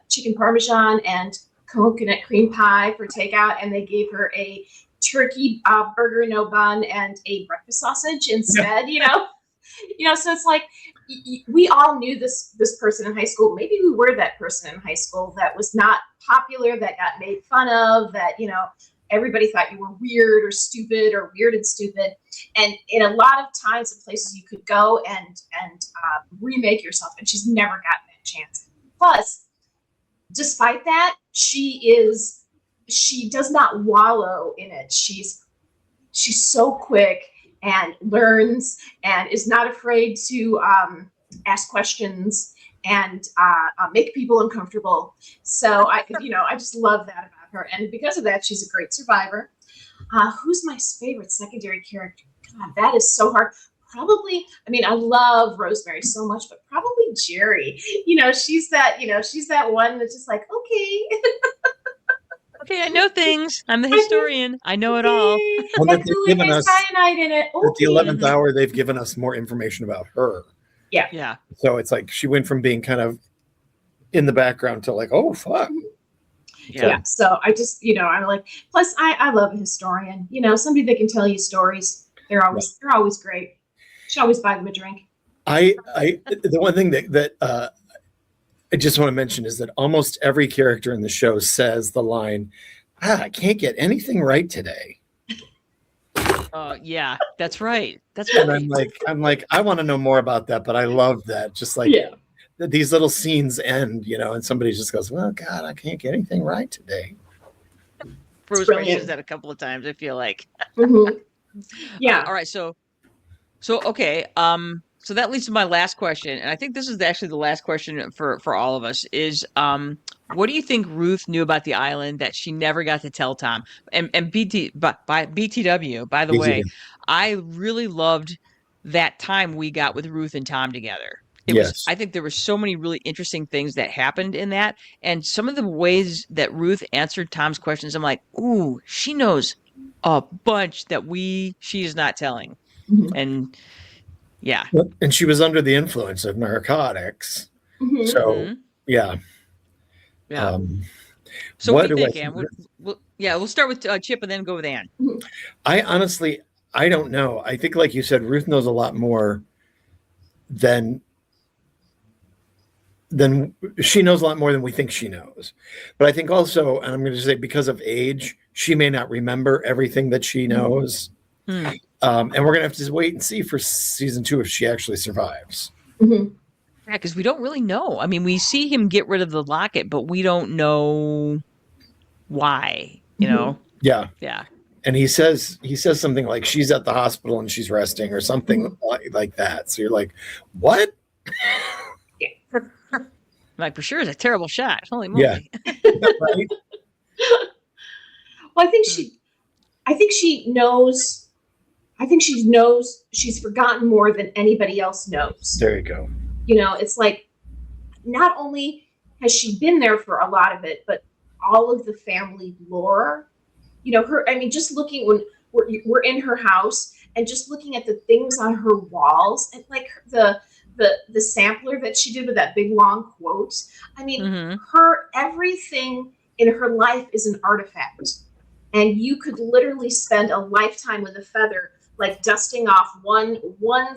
chicken parmesan and coconut cream pie for takeout, and they gave her a turkey burger, no bun, and a breakfast sausage instead. So it's like we all knew this person in high school. Maybe we were that person in high school that was not popular, that got made fun of, that everybody thought you were weird or stupid or weird and stupid. And in a lot of times and places you could go and remake yourself, and she's never gotten that chance. Plus, despite that, she does not wallow in it. She's so quick and learns and is not afraid to ask questions and make people uncomfortable. So I just love that about her. And because of that, she's a great survivor. Who's my favorite secondary character? God, that is so hard. Probably, I love Rosemary so much, but probably Jerry. She's that one that's just like, okay. Okay, I know things. I'm the historian. I know it all. Well, they've given us cyanide in it. Okay. At the 11th hour, they've given us more information about her. Yeah. So it's like she went from being kind of in the background to like, oh, fuck. Yeah. So I just, I'm like, plus I love a historian, somebody that can tell you stories. They're always great. Should always buy them a drink. The one thing that I just want to mention is that almost every character in the show says the line, I can't get anything right today. Yeah, that's right. That's And right. I'm like, I want to know more about that, but I love that. Just like these little scenes end, and somebody just goes, well, God, I can't get anything right today. Rosemary says that a couple of times, I feel like. Mm-hmm. Yeah. All right. So okay. So that leads to my last question, and I think this is actually the last question for all of us. Is what do you think Ruth knew about the island that she never got to tell Tom? And BTW, by the way, I really loved that time we got with Ruth and Tom together. I think there were so many really interesting things that happened in that, and some of the ways that Ruth answered Tom's questions, I'm like, ooh, she knows a bunch that she is not telling, and. Yeah. And she was under the influence of narcotics. Mm-hmm. So, yeah. Yeah. So what do you think, Anne? We'll start with Chip and then go with Anne. I honestly, I don't know. I think, like you said, Ruth knows a lot more than she knows a lot more than we think she knows. But I think also, and I'm going to say because of age, she may not remember everything that she knows. Mm-hmm. And we're going to have to wait and see for season 2 if she actually survives. Mm-hmm. Yeah, because we don't really know. We see him get rid of the locket, but we don't know why, Yeah. Yeah. And he says something like she's at the hospital and she's resting or something like that. So you're like, what? Like, for sure it's a terrible shot. Holy moly. Yeah. Right? Well, I think she knows. I think she knows she's forgotten more than anybody else knows. There you go. It's like not only has she been there for a lot of it, but all of the family lore. Just looking when we're in her house and just looking at the things on her walls and like the sampler that she did with that big long quote. Her everything in her life is an artifact, and you could literally spend a lifetime with a feather, like dusting off one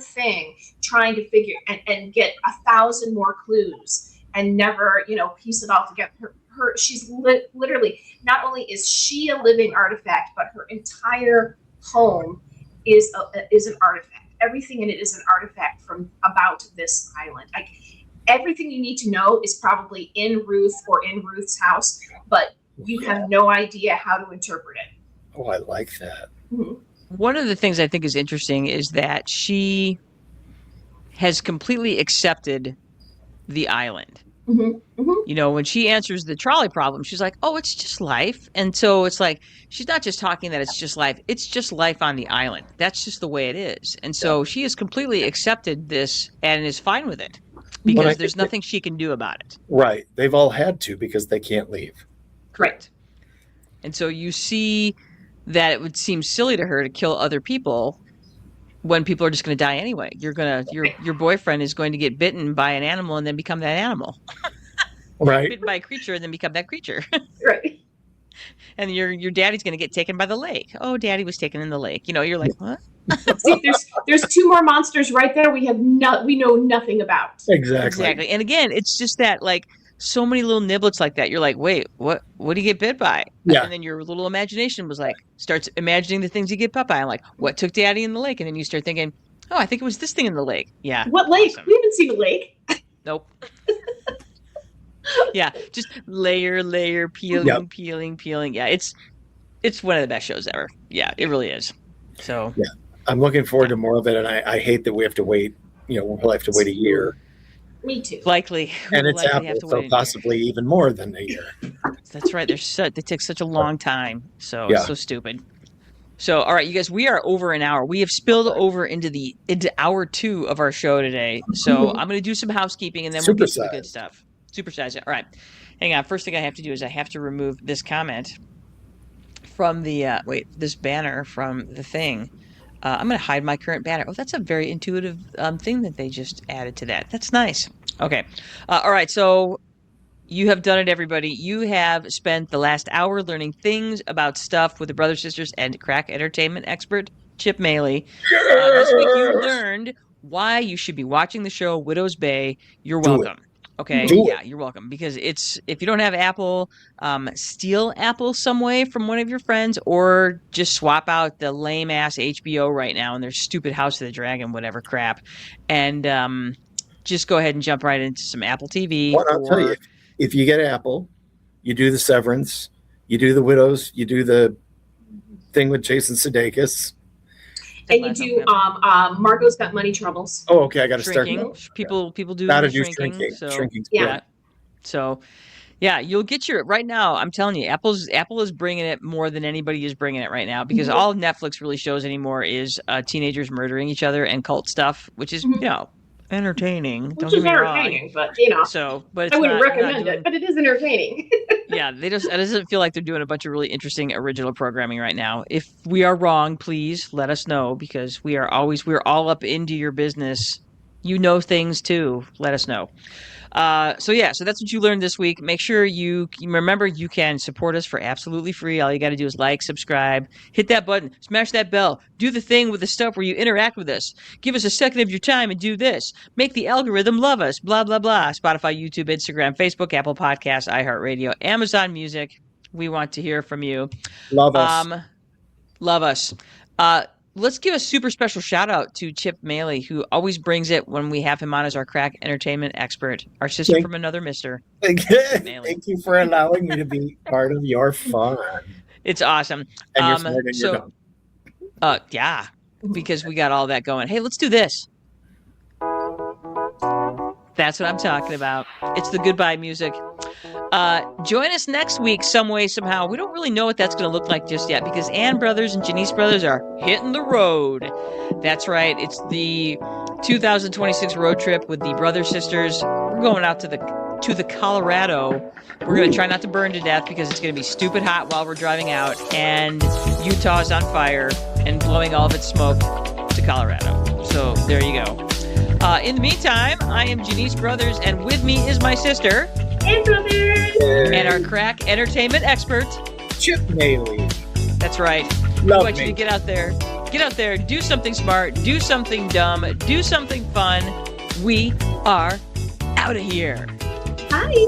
thing, trying to figure and get 1,000 more clues and never, piece it all together. She's literally, not only is she a living artifact, but her entire home is an artifact. everything in it is an artifact from about this island. Like everything you need to know is probably in Ruth or in Ruth's house, but you have no idea how to interpret it. Oh, I like that. Mm-hmm. One of the things I think is interesting is that she has completely accepted the island. Mm-hmm. Mm-hmm. You know, when she answers the trolley problem, she's like, oh, it's just life. And so it's like, she's not just talking that it's just life. It's just life on the island. That's just the way it is. And so she has completely accepted this and is fine with it because there's nothing she can do about it. Right. They've all had to because they can't leave. Correct. And so you see that it would seem silly to her to kill other people when people are just going to die anyway. Your boyfriend is going to get bitten by an animal and then become that animal. Right. Bitten by a creature and then become that creature. Right. And your daddy's going to get taken by the lake. Oh, daddy was taken in the lake. You know, you're like, what? See, there's two more monsters right there we know nothing about. Exactly. And again, it's just that like so many little niblets like that. You're like, wait, what do you get bit by? Yeah. And then your little imagination was like, starts imagining the things you get bit by. I'm like, what took daddy in the lake? And then you start thinking, oh, I think it was this thing in the lake. Yeah. What lake? Awesome. We haven't seen a lake. Nope. Yeah, just layer, peeling. Yeah, it's one of the best shows ever. Yeah, it really is. So yeah, I'm looking forward to more of it, and I hate that we have to wait. You know, we'll have to wait a year. Me too. Likely, And it's Apple, so possibly even more than a year. That's right. They take such a long time. So Yeah. It's so stupid. So, all right, you guys, we are over an hour. We have spilled over into hour 2 of our show today. So I'm going to do some housekeeping, and then we'll get to the good stuff. Supersize it. All right. Hang on. First thing I have to do is I have to remove this comment from the this banner from the thing. I'm going to hide my current banner. Oh, that's a very intuitive thing that they just added to that. That's nice. Okay. All right. So you have done it, everybody. You have spent the last hour learning things about stuff with the brothers, sisters, and crack entertainment expert, Chip Moehle. This week you learned why you should be watching the show Widow's Bay. You're welcome. Okay, yeah, you're welcome. Because if you don't have Apple, steal Apple some way from one of your friends, or just swap out the lame ass HBO right now and their stupid House of the Dragon, whatever crap, and just go ahead and jump right into some Apple TV. Well, I'll tell you, if you get Apple, you do the Severance, you do the Widows, you do the thing with Jason Sudeikis. And you do Margot's Got Money Troubles. Oh, okay. I got to start. People do Gotta shrinking. do So, shrinking. Yeah. So, yeah, you'll get your right now. I'm telling you, Apple is bringing it more than anybody is bringing it right now, because all Netflix really shows anymore is teenagers murdering each other and cult stuff, which is entertaining. Which is entertaining, but but I wouldn't recommend it, but it is entertaining. Yeah, it doesn't feel like they're doing a bunch of really interesting original programming right now. If we are wrong, please let us know, because we're all up into your business. You know things too. Let us know. So that's what you learned this week. Make sure you remember you can support us for absolutely free. All you got to do is like, subscribe, hit that button, smash that bell, do the thing with the stuff where you interact with us. Give us a second of your time and do this. Make the algorithm love us, blah, blah, blah. Spotify, YouTube, Instagram, Facebook, Apple Podcasts, iHeartRadio, Amazon Music. We want to hear from you. Love us. Love us. Let's give a super special shout out to Chip Moehle, who always brings it when we have him on as our crack entertainment expert, our sister from another mister. Thank you for allowing me to be part of your fun. It's awesome. And you're smart and you're dumb. Yeah, because we got all that going. Hey, let's do this. That's what I'm talking about. It's the goodbye music. Join us next week some way, somehow. We don't really know what that's going to look like just yet, because Ann Brothers and Janice Brothers are hitting the road. That's right. It's the 2026 road trip with the Brothers Sisters. We're going out to the Colorado. We're going to try not to burn to death, because it's going to be stupid hot while we're driving out, and Utah's on fire and blowing all of its smoke to Colorado. So there you go. In the meantime, I am Janice Brothers, and with me is my sister, Ann Brothers, and our crack entertainment expert, Chip Moehle. That's right. We want you to get out there, do something smart, do something dumb, do something fun. We are out of here. Bye.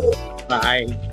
Bye.